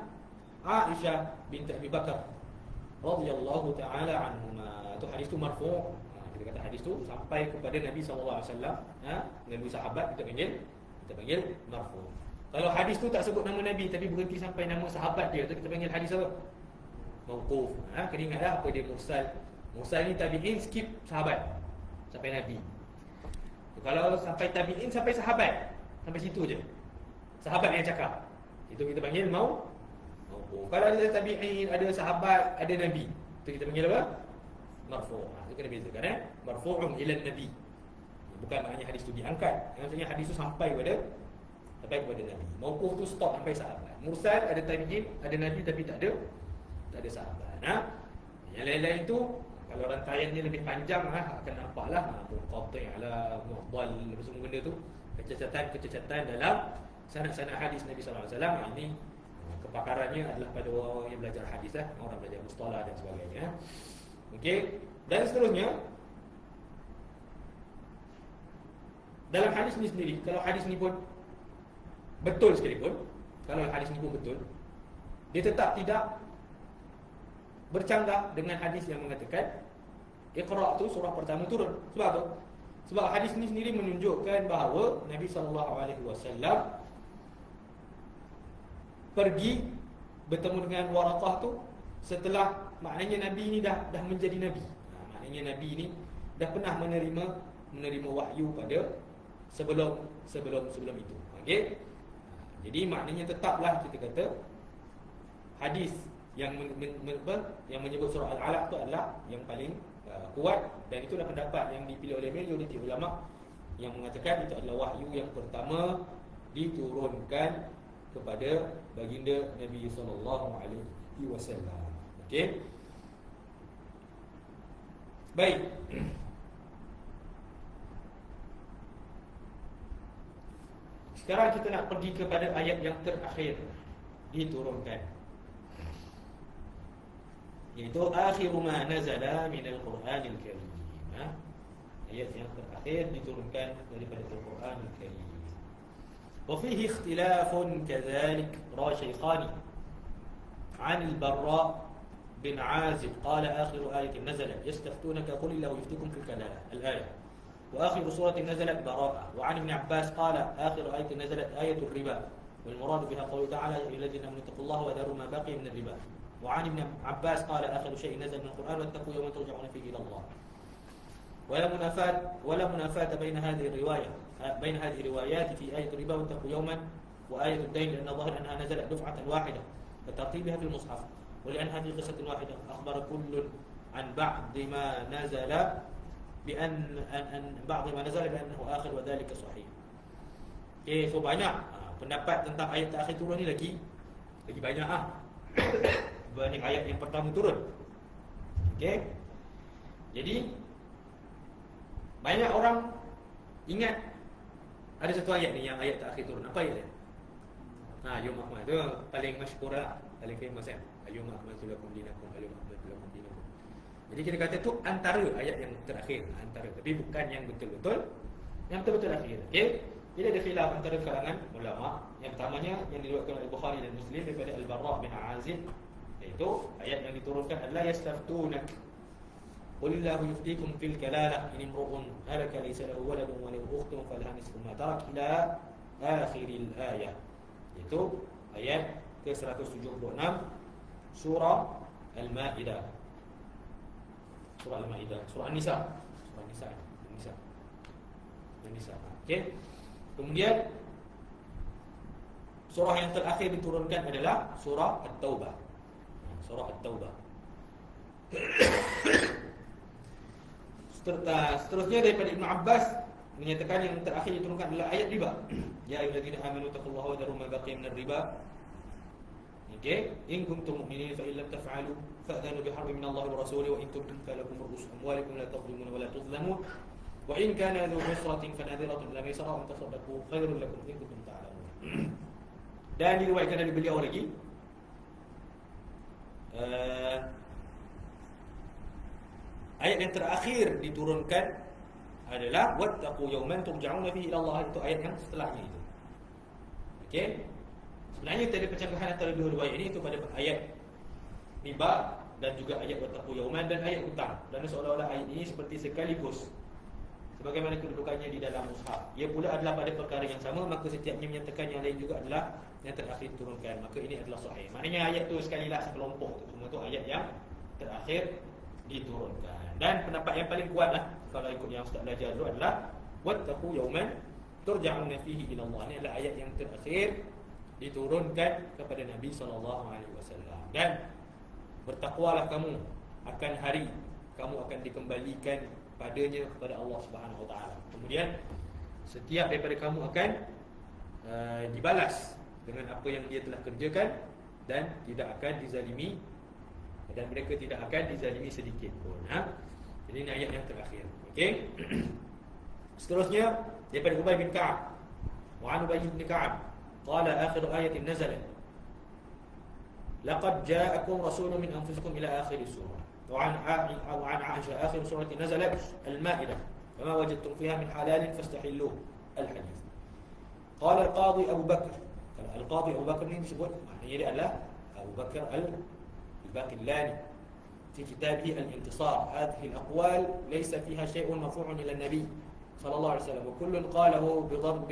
Aisyah binti Abi Bakar radhiyallahu taala anhuma. Itu hadis tu marfu'. Kita kata hadis tu sampai kepada Nabi SAW, melalui sahabat, kita panggil marfu'. Kalau hadis tu tak sebut nama Nabi tapi berhenti sampai nama sahabat dia, tu kita panggil hadis apa? Mauquf. Kena ingatlah apa dia mursal. Mursal ni tabi'in skip sahabat sampai Nabi. Kalau sampai tabi'in sampai sahabat, sampai situ je, sahabat yang cakap, itu kita panggil mauquf. Kalau ada tabi'in, ada sahabat, ada Nabi, itu kita panggil apa? Marfu'. Itu kena bezakan, marfu'un ila Nabi. Bukan maknanya hadis tu diangkat. Maksudnya hadis tu sampai kepada Nabi. Mauquf tu stop sampai sahabat. Mursal ada tabi'in, ada Nabi tapi tak ada sahabat. Yang lain-lain tu kalau rantaiannya lebih panjang, akan nampaklah munqati' ala mu'dal, semua benda tu kecacatan dalam sanad-sanad hadis Nabi sallallahu alaihi wasallam. Ini kepakarannya adalah pada orang yang belajar hadis, orang belajar mustalah dan sebagainya. Okey, dan seterusnya dalam hadis ni sendiri, kalau hadis ni pun betul sekalipun, dia tetap tidak bercanggah dengan hadis yang mengatakan Iqra' tu surah pertama turun. Sebab apa? Sebab hadis ni sendiri menunjukkan bahawa Nabi SAW pergi bertemu dengan Waraqah tu setelah, maknanya Nabi ni dah menjadi Nabi. Maknanya Nabi ni dah pernah menerima wahyu pada sebelum itu. Okey. Jadi maknanya tetaplah kita kata hadis yang menyebut surah Al-Alaq itu adalah yang paling kuat, dan itulah pendapat yang dipilih oleh majoriti ulama yang mengatakan itu adalah wahyu yang pertama diturunkan kepada baginda Nabi sallallahu alaihi wasallam. Okey. Baik. Sekarang kita nak pergi kepada ayat yang terakhir diturunkan, iaitu akhiru ma nazala minal Qur'anil Karim. Ayat yang terakhir diturunkan daripada Al-Qur'anul Karim. Wa fihi ikhtilafun kadzalik ra shaykhani 'an al-Barra bin 'Azib qala akhiru ayatin nazalat yastaftunaka qul illahu yuftikum fil kalala al-ayah. وآخر سورة نزلت براءة. وعن ابن عباس قال آخر آية نزلت آية الربا والمراد بها قوله تعالى يا أيها الذين آمنوا اتقوا الله وذروا ما بقي من الربا. وعن ابن عباس قال آخر شيء نزل من القرآن واتقوا يوما ترجعون فيه إلى الله. ولا منافاة بين هذه الروايات في آية الربا واتقوا يوما وآية الدين، لأن ظاهر أنها نزلت دفعة واحدة كترتيبها في المصحف، ولأنها في قصة واحدة أخبر كل عن بعض ما نزل بأنه آخر وذلك صحيح. Okay, so banyak pendapat tentang ayat terakhir turun ni lagi banyak berbanding ayat yang pertama turun. Okay, jadi banyak orang ingat ada satu ayat ni yang ayat terakhir turun. Apa ayat dia? Yawm Akmaltu tu paling masyhur lah, paling famous kan. Yawm Akmaltu lakum dinakum, Yawm Akmaltu lakum dinakum. Jadi kita kata tu antara ayat yang terakhir, tapi bukan yang betul-betul akhir. Okey. Jadi ada khilaf antara kalangan ulama. Yang pertamanya yang diriwayatkan oleh Bukhari dan Muslim daripada Al-Barra bin Azib, iaitu ayat yang diturunkan adalah yastaftunak qulillahu yuftikum fil kalalah in imru'un halaka laysa lahu waladun wa lahu ukhtun falaha nisfu ma tarak ila akhiril ayah. Itu ayat ke-176 surah Al-Maidah. Surah Al-Maidah, surah An-Nisa. Okey. Kemudian surah yang terakhir diturunkan adalah surah At-Taubah. Seterusnya daripada Ibn Abbas menyatakan yang terakhir diturunkan adalah ayat riba. Ya ayyuhallazina amanu taqullaha wa dharu ma baqiya minar riba. Okey, in kuntum mu'minin fa in lam taf'alu fa'dhanu biharbin min Allah wa rasulihi wa in tubtum falakum ru'usu amwalikum la tadhlimuna wa la tuzlamun wa in kana dhu usratin fanadhiratun ila maisarah wa tasaddaqu khairul lakum in kuntum ta'lamun. Dan diriwayatkan dari beliau lagi ayat yang terakhir diturunkan adalah wattaqu yawman turja'una fihi ila Allah. Itu ayat yang setelahnya itu. Okey. Sebenarnya tadi percakapan antara dua riwayat ini itu pada ayat riba dan juga ayat wattaqu yauman dan ayat hutang. Dan seolah-olah ayat ini seperti sekaligus sebagaimana kedudukannya di dalam mushaf. Ia pula adalah pada perkara yang sama, maka setiapnya menyatakan yang lain juga adalah yang terakhir diturunkan. Maka ini adalah sahih. Maknanya ayat tu sekali lah sekelompok tu. Semua tu ayat yang terakhir diturunkan. Dan pendapat yang paling kuat lah kalau ikut yang Ustaz belajar dulu adalah wattaqu yauman turja'una fihi ila Allah. Ini adalah ayat yang terakhir diturunkan kepada Nabi SAW. Dan bertakwalah kamu akan hari kamu akan dikembalikan padanya kepada Allah Subhanahu Wa Taala. Kemudian setiap daripada kamu akan dibalas dengan apa yang dia telah kerjakan dan tidak akan dizalimi, dan mereka tidak akan dizalimi sedikit pun. Jadi ini ayat yang terakhir. Okey. Seterusnya daripada Ubay bin Ka'ab. Wa an Ubay bin Ka'ab qala akhir ayatin nazalat laqad ja'akum rasulun min anfusikum ila akhir surah. وعن عائشة آخر سورة نزلت المائدة فما وجدتم فيها من حلال فاستحلوه الحديث. قال القاضي أبو بكر ini disebut maknanya dia adalah Abu Bakar al-Baqillani في كتابه الانتصار. هذه الأقوال ليس فيها شيء مرفوع إلى النبي صلى الله عليه وسلم وكل قاله بضرب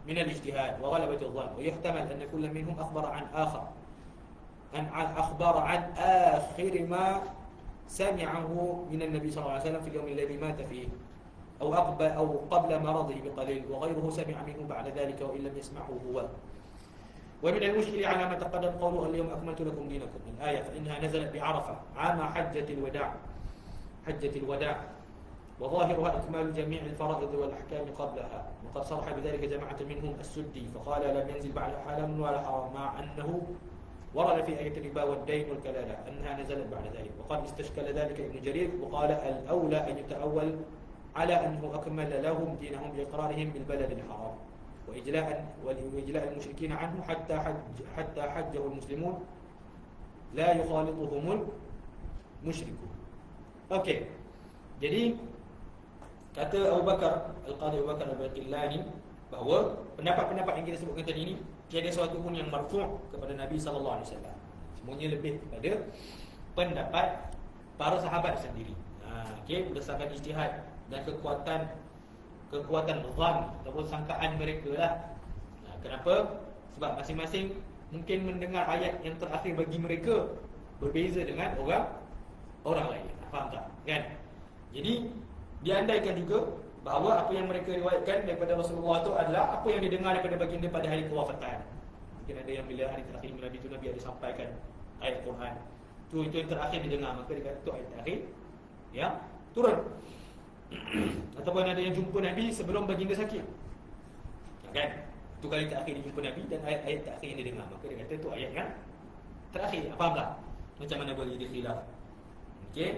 من الاجتهاد وغلبة الظن ويحتمل أن كل منهم أخبر عن آخر آخر ما سمعه من النبي صلى الله عليه وسلم في اليوم الذي مات فيه أو قبل مرضه بقليل وغيره سمع منه بعد ذلك وإن لم يسمعه هو. ومن المشكل على ما تقدم قوله اليوم أكملت لكم دينكم الآية فإنها نزلت بعرفة عام حجة الوداع وظاهرها إكمال جميع الفرائض والأحكام قبلها وقد صرح بذلك جماعة منهم السدي فقال لم ينزل بعد حرام ولا حرام مع أنه ورد في آية الربا والدين والكلالة أنها نزلت بعد ذلك وقد استشكل ذلك ابن جرير وقال الأولى أن يتأول على أنه أكمل لهم دينهم بإقرارهم بالبلد الحرام وإجلاء المشركين عنه حتى حجه المسلمون لا يخالطهم المشركون. Okey. Jadi kata Abu Bakar Al-Qadhi Abu Bakar Al-Baqillani bahawa pendapat-pendapat yang kita sebutkan tadi ini tiada sesuatu pun yang marfu' kepada Nabi sallallahu alaihi wasallam. Semuanya lebih kepada pendapat para sahabat sendiri. Okey, berdasarkan ijtihad dan kekuatan zan ataupun sangkaan mereka lah. Kenapa? Sebab masing-masing mungkin mendengar ayat yang terakhir bagi mereka berbeza dengan orang lain. Faham tak? Kan? Jadi diandaikan juga bahawa apa yang mereka riwayatkan daripada Rasulullah itu adalah apa yang didengar daripada baginda pada hari kewafatan. Mungkin ada yang bila hari terakhir Nabi itu Nabi ada sampaikan ayat Quran. Itu yang terakhir didengar, maka dia kata itu ayat terakhir yang turun. Ataupun ada yang jumpa Nabi sebelum baginda sakit. Kan? Itu kali terakhir dia jumpa Nabi dan ayat-ayat terakhir yang dia dengar, maka dia kata itu ayat yang terakhir. Faham tak? Macam mana boleh jadi khilaf? Okey.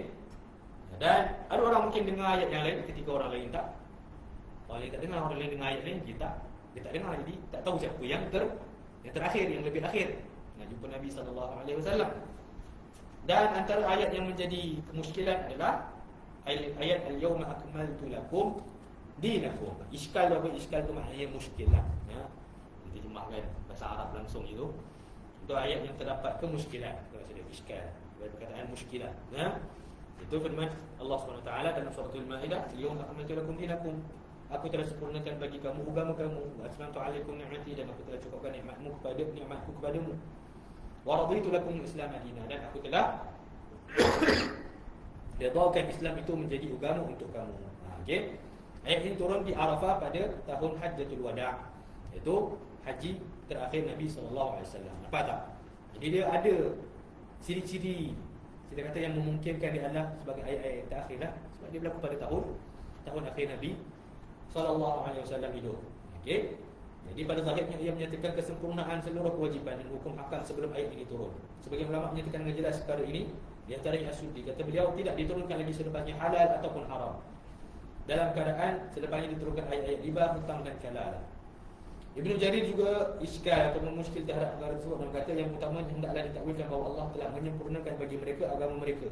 Dan ada orang mungkin dengar ayat yang lain ketika orang lain tak. Orang lain tak dengar, orang lain dengar ayat lain, dia tak dengar. Jadi tak tahu siapa yang terakhir, yang lebih akhir. Nak jumpa Nabi SAW. Dan antara ayat yang menjadi kemuskilan adalah ayat al-yawma akmaltu lakum dinakum. Iskal apa? Iskal tu maknanya muskil lah. Diterjemahkan bahasa Arab langsung itu. Itu ayat yang terdapat kemuskilan. Kalau saya iskal, perkataan muskilah. Itu firman Allah SWT dalam surah Al-Maidah, "Al-yawma akmaltu lakum dinakum." Aku telah sempurnakan bagi kamu agama kamu. Wa atmamtu 'alaikum ni'mati, dan aku telah cukupkan nikmatku kepadamu. Wa raditu lakum al-Islam dinan, dan aku telah redhakan Islam itu menjadi agama untuk kamu. Okey. Ayat ini turun di Arafah pada tahun Hajjatul Wada', iaitu haji terakhir Nabi SAW. Nampak tak? Jadi dia ada ciri-ciri, kita kata yang memungkinkan dia adalah sebagai ayat-ayat terakhir lah, sebab dia berlaku pada tahun akhir Nabi SAW hidup. Okey. Jadi pada zahirnya ia menyatakan kesempurnaan seluruh kewajipan dan hukum akal sebelum ayat ini turun. Sebagian ulama menyatakan dengan jelas perkara ini, di antaranya As-Suddi, kata beliau tidak diturunkan lagi selepasnya halal ataupun haram. Dalam keadaan selepasnya diturunkan ayat-ayat riba, hutang dan kalal. Ibn Jarir juga iskal atau muskil terhadap perkara tersebut dan kata yang utamanya hendaklah ditakwilkan bahawa Allah telah menyempurnakan bagi mereka agama mereka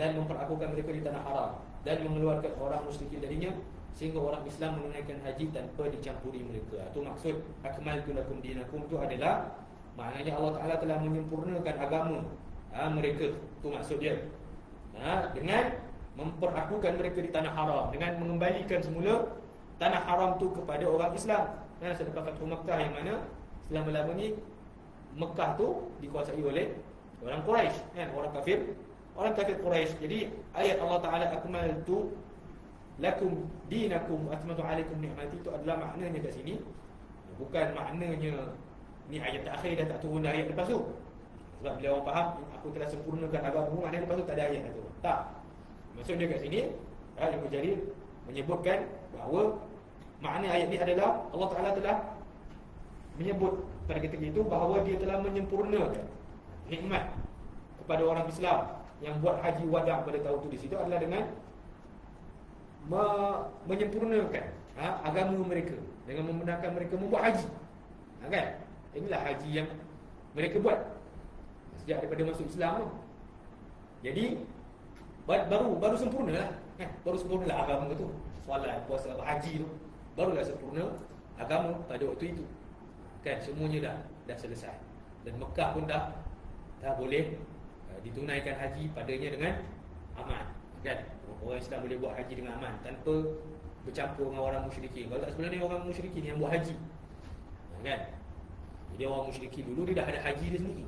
dan memperlakukan mereka di tanah haram dan mengeluarkan orang musyrikin darinya, sehingga orang Islam menunaikan haji tanpa dicampuri mereka. Itu maksud akmaltu lakum dinakum, itu adalah maknanya Allah Ta'ala telah menyempurnakan agama mereka, tu maksud dia. Dengan memperakukan mereka di tanah haram, dengan mengembalikan semula tanah haram tu kepada orang Islam. Selepas Fathu Makkah, yang mana selama-lama ni Mekah tu dikuasai oleh orang Quraisy, orang kafir Quraisy. Jadi ayat Allah Taala, akmaltu lakum dinakum wa atmamtu alaikum ni'mati, itu adalah maknanya kat sini. Bukan maknanya ni ayat terakhir dah tak turun dah ayat lepas tu. Sebab bila orang faham aku telah sempurnakan agama, maknanya lepas tu tak ada ayat dah turun. Tak. Maksudnya kat sini Ibn Jarir menyebutkan bahawa makna ayat ni adalah Allah Taala telah menyebut pada ketika itu bahawa dia telah menyempurnakan nikmat kepada orang Islam yang buat haji wada' pada tahun itu. Di situ adalah dengan menyempurnakan agama mereka, dengan membenarkan mereka membuat haji. Kan? Inilah haji yang mereka buat sejak daripada masuk Islam tu. Jadi baru sempurnalah, baru sempurnalah agama tu. Solat, puasa, haji tu barulah sempurna agama pada waktu itu. Kan, semuanya dah selesai. Dan Mekah pun dah boleh ditunaikan haji padanya dengan aman. Kan, orang Islam boleh buat haji dengan aman tanpa bercampur dengan orang musyrikin. Kalau tak, sebenarnya orang musyrikin yang buat haji. Kan? Jadi orang musyrikin dulu dia dah ada haji dia sendiri.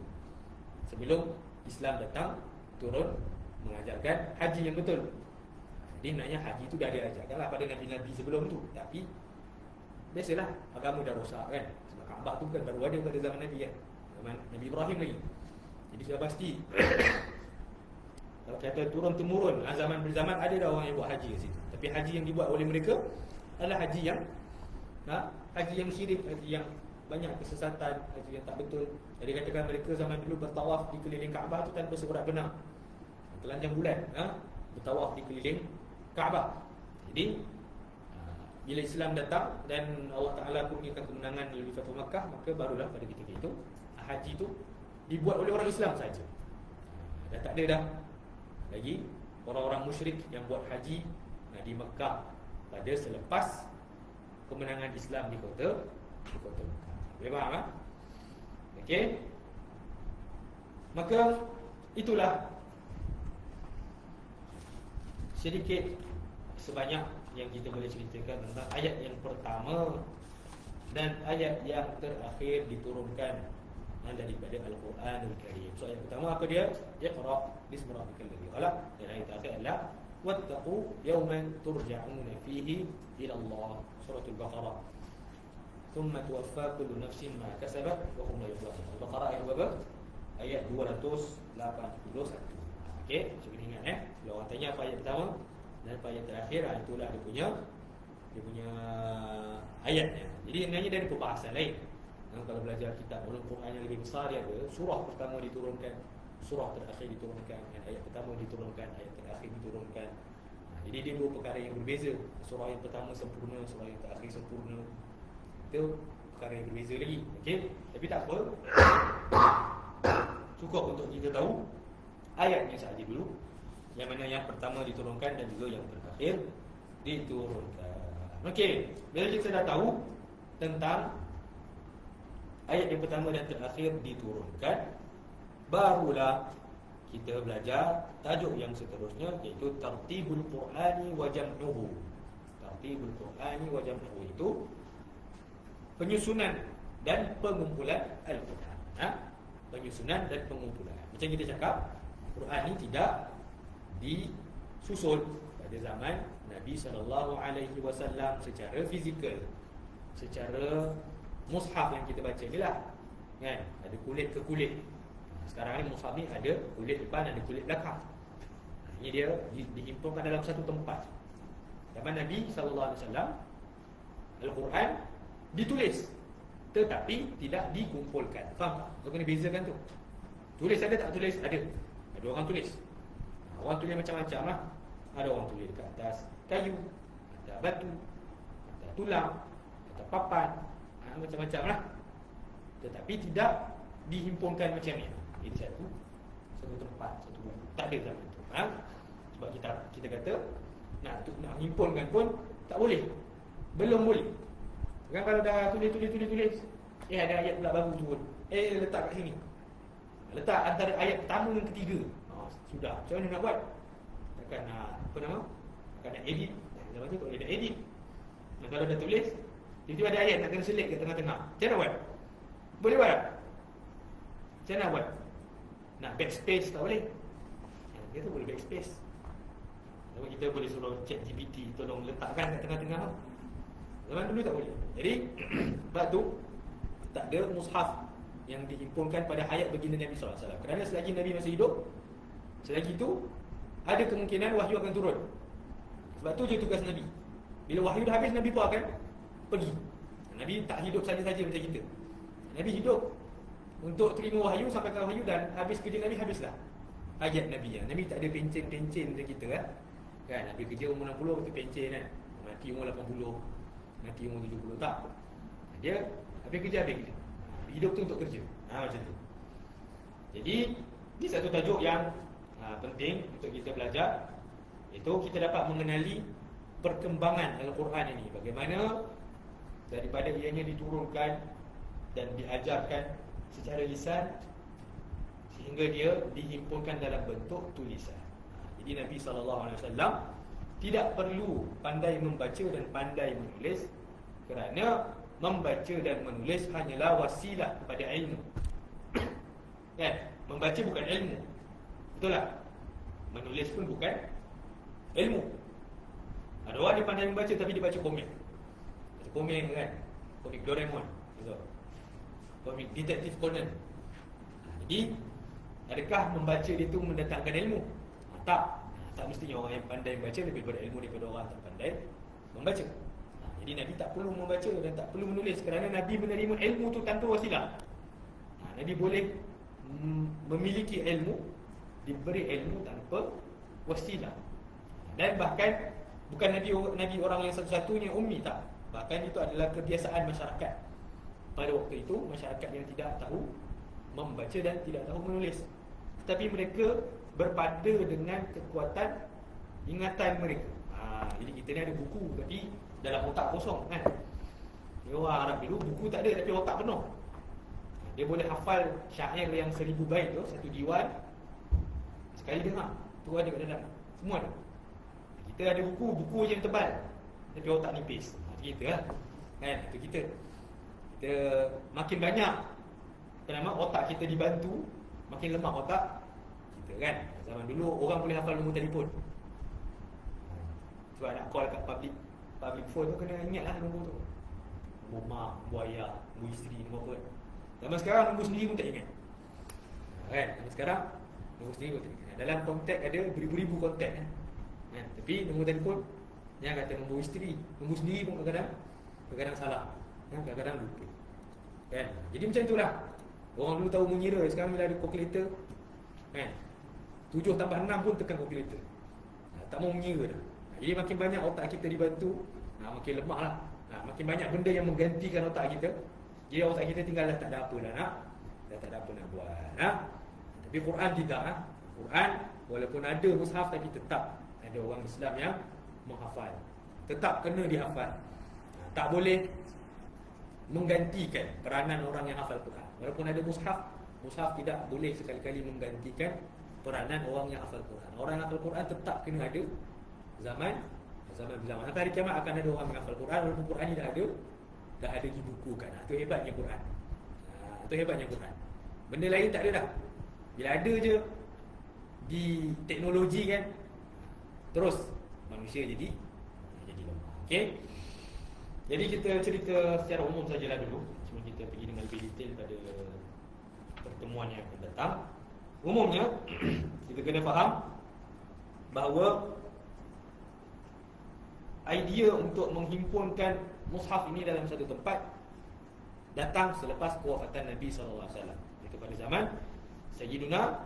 Sebelum Islam datang turun mengajarkan haji yang betul. Jadi naknya haji tu dah diajarkanlah pada nabi-nabi sebelum tu. Tapi biasalah agama dah rosak kan. Sebab Kaabah tu kan baru ada pada zaman Nabi kan. Zaman Nabi Ibrahim lagi. Jadi sudah pasti kalau kata turun temurun, zaman berzaman ada dah orang yang buat haji kat situ. Tapi haji yang dibuat oleh mereka adalah haji yang haji yang syirik, haji yang banyak kesesatan, haji yang tak betul. Jadi katakan mereka zaman dulu bertawaf di keliling Kaabah tu tanpa seberat benar. Telanjang bulan bertawaf di keliling Kaabah. Jadi bila Islam datang dan Allah Ta'ala kurniakan kemenangan melalui Fathu Makkah, maka barulah pada ketika itu haji tu dibuat oleh orang Islam saja. Dah tak ada dah lagi orang-orang musyrik yang buat haji di Mekah pada selepas kemenangan Islam di kota Mekah. Boleh faham tak? Okey. Maka itulah sedikit sebanyak yang kita boleh ceritakan tentang ayat yang pertama dan ayat yang terakhir diturunkan daripada Al-Quranul Karim. So ayat pertama apa dia? Iqra bismi rabbikal ladzi khalaq. Dan ayat terakhir adalah wattaqu yawman turja'una fihi ila Allah. Surah Al-Baqarah. Thumma tuwaffa kullu nafsin ma kasabat wa hum la yuzlamun. Al-Baqarah ayat berapa? Ayat 281. Okey, cuba ingat kalau orang tanya apa ayat pertama dan apa ayat terakhir, itulah dia punya ayatnya. Jadi sebenarnya dari perbahasan lain. Kalau belajar kitab ulum Quran yang lebih besar, dia ada surah pertama diturunkan, surah terakhir diturunkan, ayat pertama diturunkan, ayat terakhir diturunkan. Jadi dia dua perkara yang berbeza. Surah yang pertama sempurna, surah yang terakhir sempurna. Itu perkara yang berbeza lagi. Okey, tapi tak apa. Cukup untuk kita tahu ayatnya sahaja dulu, yang mana yang pertama diturunkan dan juga yang terakhir diturunkan. Okey, bila kita dah tahu tentang ayat yang pertama dan terakhir diturunkan, barulah kita belajar tajuk yang seterusnya, iaitu Tartibul Qur'ani wa Jam'uhu. Tartibul Qur'ani wa Jam'uhu itu penyusunan dan pengumpulan Al-Quran. Penyusunan dan pengumpulan. Macam kita cakap, Quran ini tidak disusun pada zaman Nabi SAW secara fizikal, secara mushaf yang kita baca ni lah kan, ada kulit ke kulit. Sekarang ni mushaf ni ada kulit depan, ada kulit belakang. Ini dia dihimpunkan dalam satu tempat. Zaman Nabi SAW Al-Quran ditulis tetapi tidak dikumpulkan. Faham tak? Kau kena bezakan tu. Tulis ada tak tulis? Ada. Ada orang tulis. Orang tulis macam-macam lah. Ada orang tulis dekat atas kayu, atas batu, atas tulang, atas papan, macam-macam lah. Tetapi tidak dihimpunkan macam ni. Ini satu tempat, satu buku. Tak ada zaman tu. Sebab kita kata nak himpunkan pun tak boleh. Belum boleh. Kan kalau dah tulis ada ayat pula baru turun. Letak kat sini. Letak antara ayat pertama dan ketiga. Sudah. Macam mana nak buat? Takkan nak, apa nama? Takkan nak edit. Lepas tu tak edit. Dan kalau dah tulis, tiba-tiba ada ayat nak kena selit kat tengah-tengah. Macam mana buat? Boleh buat tak? Macam mana buat? Nak backspace tak boleh. Dia tu boleh backspace. Lalu kita boleh suruh ChatGPT tolong letakkan kat tengah-tengah. Zaman dulu tak boleh. Jadi sebab tu tak ada mushaf yang dihimpunkan pada hayat baginda Nabi SAW. Kerana selagi Nabi masih hidup, selagi itu ada kemungkinan wahyu akan turun. Sebab tu je tugas Nabi. Bila wahyu dah habis, Nabi pun akan pergi. Nabi tak hidup saja-saja macam kita. Nabi hidup untuk terima wahyu, sampaikan wahyu, dan habis kerja Nabi, habislah hayat Nabi. Nabi tak ada pencen-pencen macam kita kan. Nabi kerja umur 60 betul pencen kan. Mati umur 80, mati umur 70, tak. Dia habis kerja. Hidup tu untuk kerja. Macam tu. Jadi ini satu tajuk yang penting untuk kita belajar. Itu kita dapat mengenali perkembangan Al-Quran ini. Bagaimana daripada ianya diturunkan dan diajarkan secara lisan sehingga dia dihimpunkan dalam bentuk tulisan. Jadi Nabi SAW tidak perlu pandai membaca dan pandai menulis, kerana membaca dan menulis hanyalah wasilah kepada ilmu. Kan? Membaca bukan ilmu. Betul tak? Menulis pun bukan ilmu. Ada orang dia pandai membaca tapi dia baca komik. Baca komik kan? Komik Doraemon, betul. Komik Detektif Conan. Jadi adakah membaca dia tu mendatangkan ilmu? Tak. Tak mestinya orang yang pandai membaca lebih berilmu daripada orang tak pandai membaca. Jadi Nabi tak perlu membaca dan tak perlu menulis, kerana Nabi menerima ilmu tu tanpa wasilah. Nabi boleh memiliki ilmu, diberi ilmu tanpa wasilah. Dan bahkan bukan Nabi orang yang satu-satunya ummi, tak. Bahkan itu adalah kebiasaan masyarakat pada waktu itu, masyarakat yang tidak tahu membaca dan tidak tahu menulis. Tetapi mereka berpada dengan kekuatan ingatan mereka. Jadi kita ni ada buku tapi dalam otak kosong kan. Dia orang Arab dulu buku tak ada tapi otak penuh. Dia boleh hafal syair yang 1000 bait tu, satu diwan, sekali dengar tu ada kat dalam. Semua ada. Kita ada buku je yang tebal tapi otak nipis. Kita lah kan, itu kita makin banyak kenapa otak kita dibantu, makin lemah otak kita kan. Zaman dulu orang boleh hafal nombor telefon. Sebab nak call kat public phone tu kena ingatlah nombor tu. Nombor mak, nombor ayah, nombor isteri, nombor apa. Zaman sekarang nombor sendiri pun tak ingat. Kan? Zaman sekarang nombor sendiri pun tak ingat. Dalam kontak ada beribu-ribu kontak kan. Tapi nombor telefon yang kata nombor isteri, nombor sendiri pun kadang-kadang salah. Kadang-kadang lupa. Kan? Jadi macam itulah. Orang dulu tahu mengira, sekarang bila ada kalkulator kan, 7 tambah 6 pun tekan kalkulator. Tak mau mengira dah. Jadi makin banyak otak kita dibantu, makin lemah lah. Makin banyak benda yang menggantikan otak kita. Jadi otak kita tinggal dah tak ada apa nak buat. Tapi Quran tidak. Quran walaupun ada mushaf tapi tetap ada orang Islam yang menghafal. Tetap kena dihafal. Tak boleh menggantikan peranan orang yang hafal Quran. Walaupun ada mushaf tidak boleh sekali-kali menggantikan peranan orang yang hafal Quran. Orang yang hafal Quran tetap kena ada zaman. Nanti hari kiamat akan ada orang yang hafal Quran walaupun Quran ni dah ada dibukukan. Itu hebatnya Quran. Itu hebatnya Quran. Benda lain tak ada dah. Bila ada je di teknologi kan, terus manusia jadi lemah. Okey. Jadi kita cerita secara umum sajalah dulu, sebelum kita pergi dengan lebih detail pada pertemuan yang akan datang. Umumnya kita kena faham bahawa idea untuk menghimpunkan mushaf ini dalam satu tempat datang selepas kewafatan Nabi SAW. Itu pada zaman Sayyidina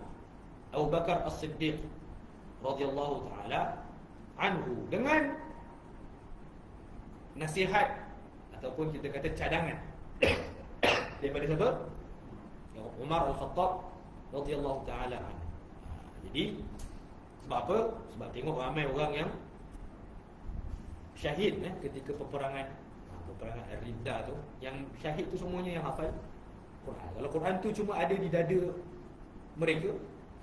Abu Bakar As-Siddiq radhiyallahu taala anhu, dengan nasihat ataupun kita kata cadangan daripada siapa? Umar Al-Khattab radhiyallahu taala anhu. Jadi sebab apa? Sebab tengok ramai orang yang syahid ketika peperangan Ar-Riddah tu. Yang syahid tu semuanya yang hafal Quran. Kalau Quran tu cuma ada di dada mereka.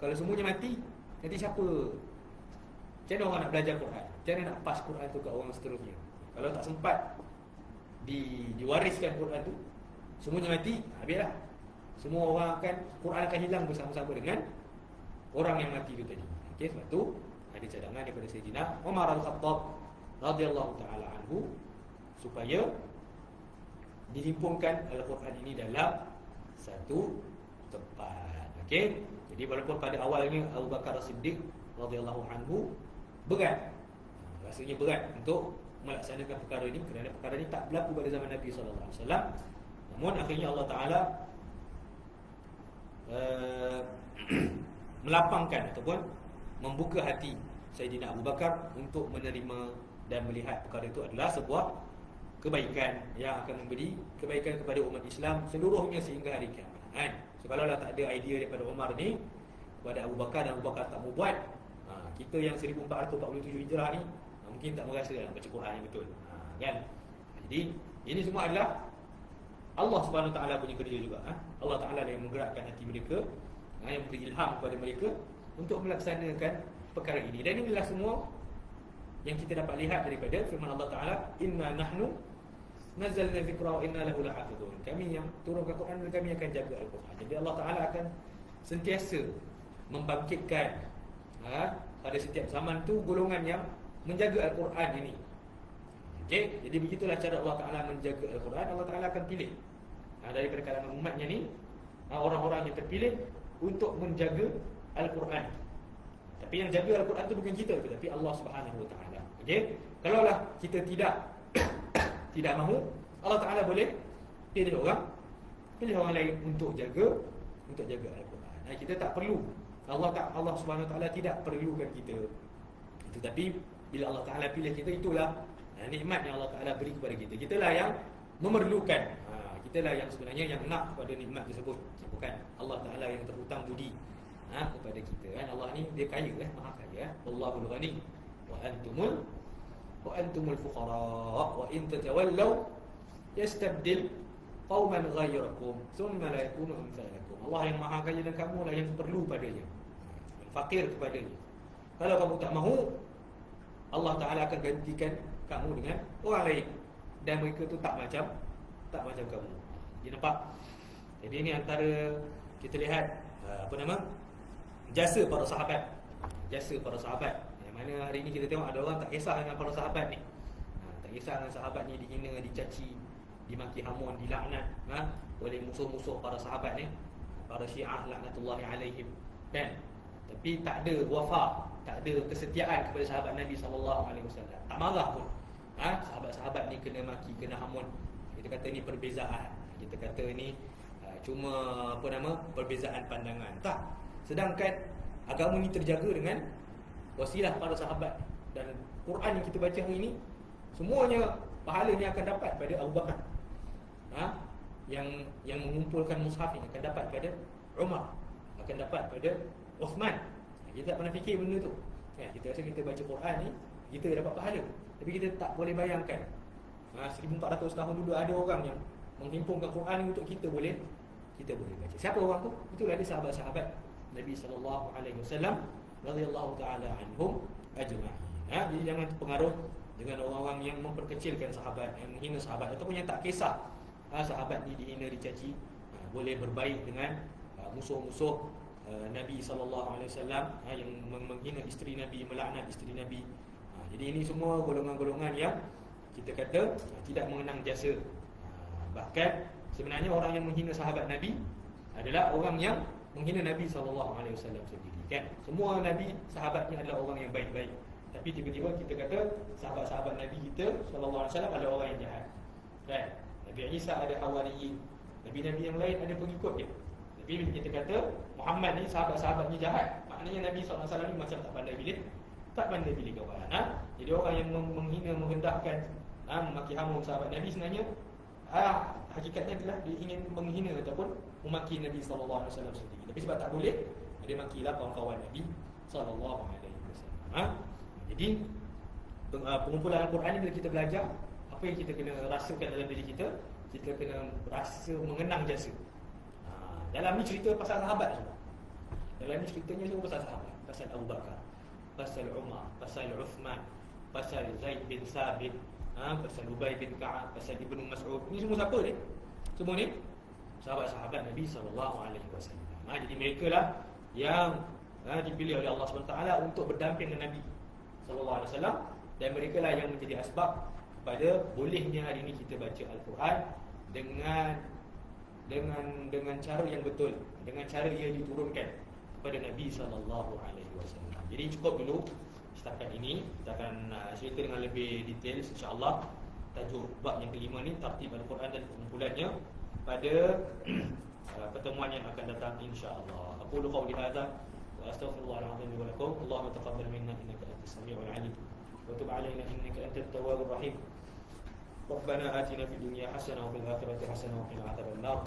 Kalau semuanya mati, nanti siapa? Macam mana orang nak belajar Quran? Macam mana nak pas Quran tu ke orang seterusnya? Kalau tak sempat diwariskan Quran tu, semuanya mati, habislah. Semua orang Quran akan hilang bersama-sama dengan orang yang mati itu tadi. Okey, sebab tu ada cadangan daripada Sayyidina Umar Al-Khattab radhiyallahu taala anhu supaya dihimpunkan Al-Quran ini dalam satu tempat. Okey. Jadi walaupun pada awalnya Abu Bakar As-Siddiq radhiyallahu anhu berat, rasanya berat untuk melaksanakan perkara ini kerana perkara ini tak berlaku pada zaman Nabi sallallahu alaihi wasallam. Namun akhirnya Allah Taala melapangkan ataupun membuka hati Sayyidina Abu Bakar untuk menerima dan melihat perkara itu adalah sebuah kebaikan yang akan memberi kebaikan kepada umat Islam seluruhnya sehingga hari kiamat. So, kalau tak ada idea daripada Umar ni kepada Abu Bakar dan Abu Bakar tak mau buat, kita yang 1447 Hijrah ni mungkin tak merasa nak baca Quran yang betul. Kan? Jadi ini semua adalah Allah Subhanahu Wa Taala punya kerja juga. Allah Taala yang menggerakkan hati mereka, yang beri ilham kepada mereka untuk melaksanakan perkara ini. Dan inilah semua yang kita dapat lihat daripada firman Allah Taala, inna nahnu nazzalna dzikra wa inna lahu lahafizun. Kami yang turunkan Quran dan kami akan jaga Al-Quran. Jadi Allah Taala akan sentiasa membangkitkan pada setiap zaman tu golongan yang menjaga Al-Quran ini. Okey, jadi begitulah cara Allah Taala menjaga Al-Quran. Allah Taala akan pilih daripada kalangan umatnya ni orang-orang yang terpilih untuk menjaga Al-Quran. Tapi yang jaga Al-Quran tu bukan kita, tapi Allah Subhanahu Wa Taala. Okey, kalaulah kita tidak mahu, Allah Taala boleh pilih orang lain untuk jaga Al-Quran. Kita tak perlu, Allah Subhanahu Wa Taala tidak perlukan kita. Tetapi bila Allah Taala pilih kita, itulah nikmat yang Allah Taala beri kepada kita. Kitalah yang memerlukan, kitalah yang sebenarnya yang nak kepada nikmat tersebut, bukan Allah Taala yang terhutang budi kepada kita. Allah ni dia kaya, maha kaya. Wallahul ghani wa antumul fuqara wa in tatawallaw yastabdil qauman ghayrakum thumma la yakunu amsalakum. Allah yang maha kaya dan kamu lah yang perlu padanya, fakir kepadanya. Kalau kamu tak mahu, Allah Taala akan gantikan kamu dengan orang lain, dan mereka tu tak macam kamu. Dia nampak? Jadi ini antara kita lihat jasa para sahabat. Yang mana hari ini kita tengok ada orang tak kisah dengan para sahabat ni. Tak kisah dengan sahabat ni dihina, dicaci, dimaki hamun, dilaknat oleh musuh-musuh para sahabat ni, para Syiah laknatullahi alaihim. Kan? Tapi tak ada wafa, tak ada kesetiaan kepada sahabat Nabi SAW. Tak marah pun. Sahabat-sahabat ni kena maki, kena hamun. Kita kata ni perbezaan. Kita kata ni cuma perbezaan pandangan. Tak. Sedangkan agama ni terjaga dengan wasilah para sahabat. Dan Quran yang kita baca hari ini, semuanya pahalanya akan dapat pada Abu Bakar. Yang mengumpulkan mushaf ini akan dapat pada Umar, akan dapat pada Uthman. Kita tak pernah fikir benda tu. Kita rasa kita baca Quran ni kita dapat pahala, tapi kita tak boleh bayangkan 1400 tahun dulu ada orang yang menghimpunkan Quran ni untuk kita boleh baca. Siapa orang tu? Itulah dia sahabat-sahabat Nabi sallallahu alaihi wasallam radhiyallahu taala anhum ajma'in. Jadi jangan terpengaruh dengan orang-orang yang memperkecilkan sahabat, yang menghina sahabat, ataupun yang tak kisah sahabat ni dihina, dicaci. Boleh berbaik dengan musuh-musuh Nabi sallallahu alaihi wasallam yang menghina isteri Nabi, melaknat isteri Nabi. Jadi ini semua golongan-golongan yang kita kata tidak mengenang jasa. Bahkan sebenarnya orang yang menghina sahabat Nabi adalah orang yang menghina Nabi sallallahu alaihi wasallam sendiri, kan? Semua Nabi sahabatnya adalah orang yang baik-baik, tapi tiba-tiba kita kata sahabat-sahabat Nabi kita sallallahu alaihi wasallam adalah orang yang jahat, kan? Nabi Isa ada hawariyin, nabi-nabi yang lain ada pengikut dia. Tapi bila kita kata Muhammad ni sahabat-sahabatnya jahat, maknanya Nabi sallallahu alaihi wasallam ni macam tak pandai pilih kawan. Jadi orang yang menghina, merendahkan, memaki hamun sahabat Nabi sebenarnya hakikatnya adalah dia ingin menghina ataupun memaki Nabi sallallahu alaihi wasallam sendiri. Tapi sebab tak boleh, dia makilah kawan-kawan Nabi sallallahu alaihi wasallam. Jadi pengumpulan Al-Quran ni bila kita belajar, apa yang kita kena rasakan dalam diri kita kena rasa mengenang jasa. Dalam ni cerita pasal sahabat semua. Dalam ni ceritanya semua pasal sahabat, pasal Abu Bakar, pasal Umar, pasal Uthman, pasal Zaid bin Thabit, pasal Ubay bin Ka'ab, pasal Ibnu Mas'ud. Ini semua siapa ni? Semua ni sahabat-sahabat Nabi SAW. Jadi mereka lah yang dipilih oleh Allah SWT untuk berdamping dengan Nabi SAW, dan mereka lah yang menjadi asbab pada bolehnya hari ini kita baca Al-Quran dengan cara yang betul, dengan cara ia diturunkan kepada Nabi SAW. Jadi cukup dulu setakat ini. Kita akan cerita dengan lebih detail insya-Allah tajuk bab yang kelima ni, tartib Al-Quran dan pengumpulannya, pada pertemuan yang akan datang insya-Allah. Aqulu qawli hadza wa astaghfirullahal azim li wa lakum. Allahumma taqabbal minna innaka antas samiul alim wa tub alaina innaka antat tawwabur rahim. Rabbana atina fid dunya hasanah wa fil akhirati hasanah wa qina adzaban nar.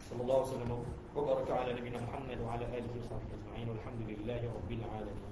Sallallahu alaihi wasallam wa baraka ala nabiyyina Muhammad wa ala alihi wa sahbihi ajma'in. Walhamdulillahi rabbil alamin.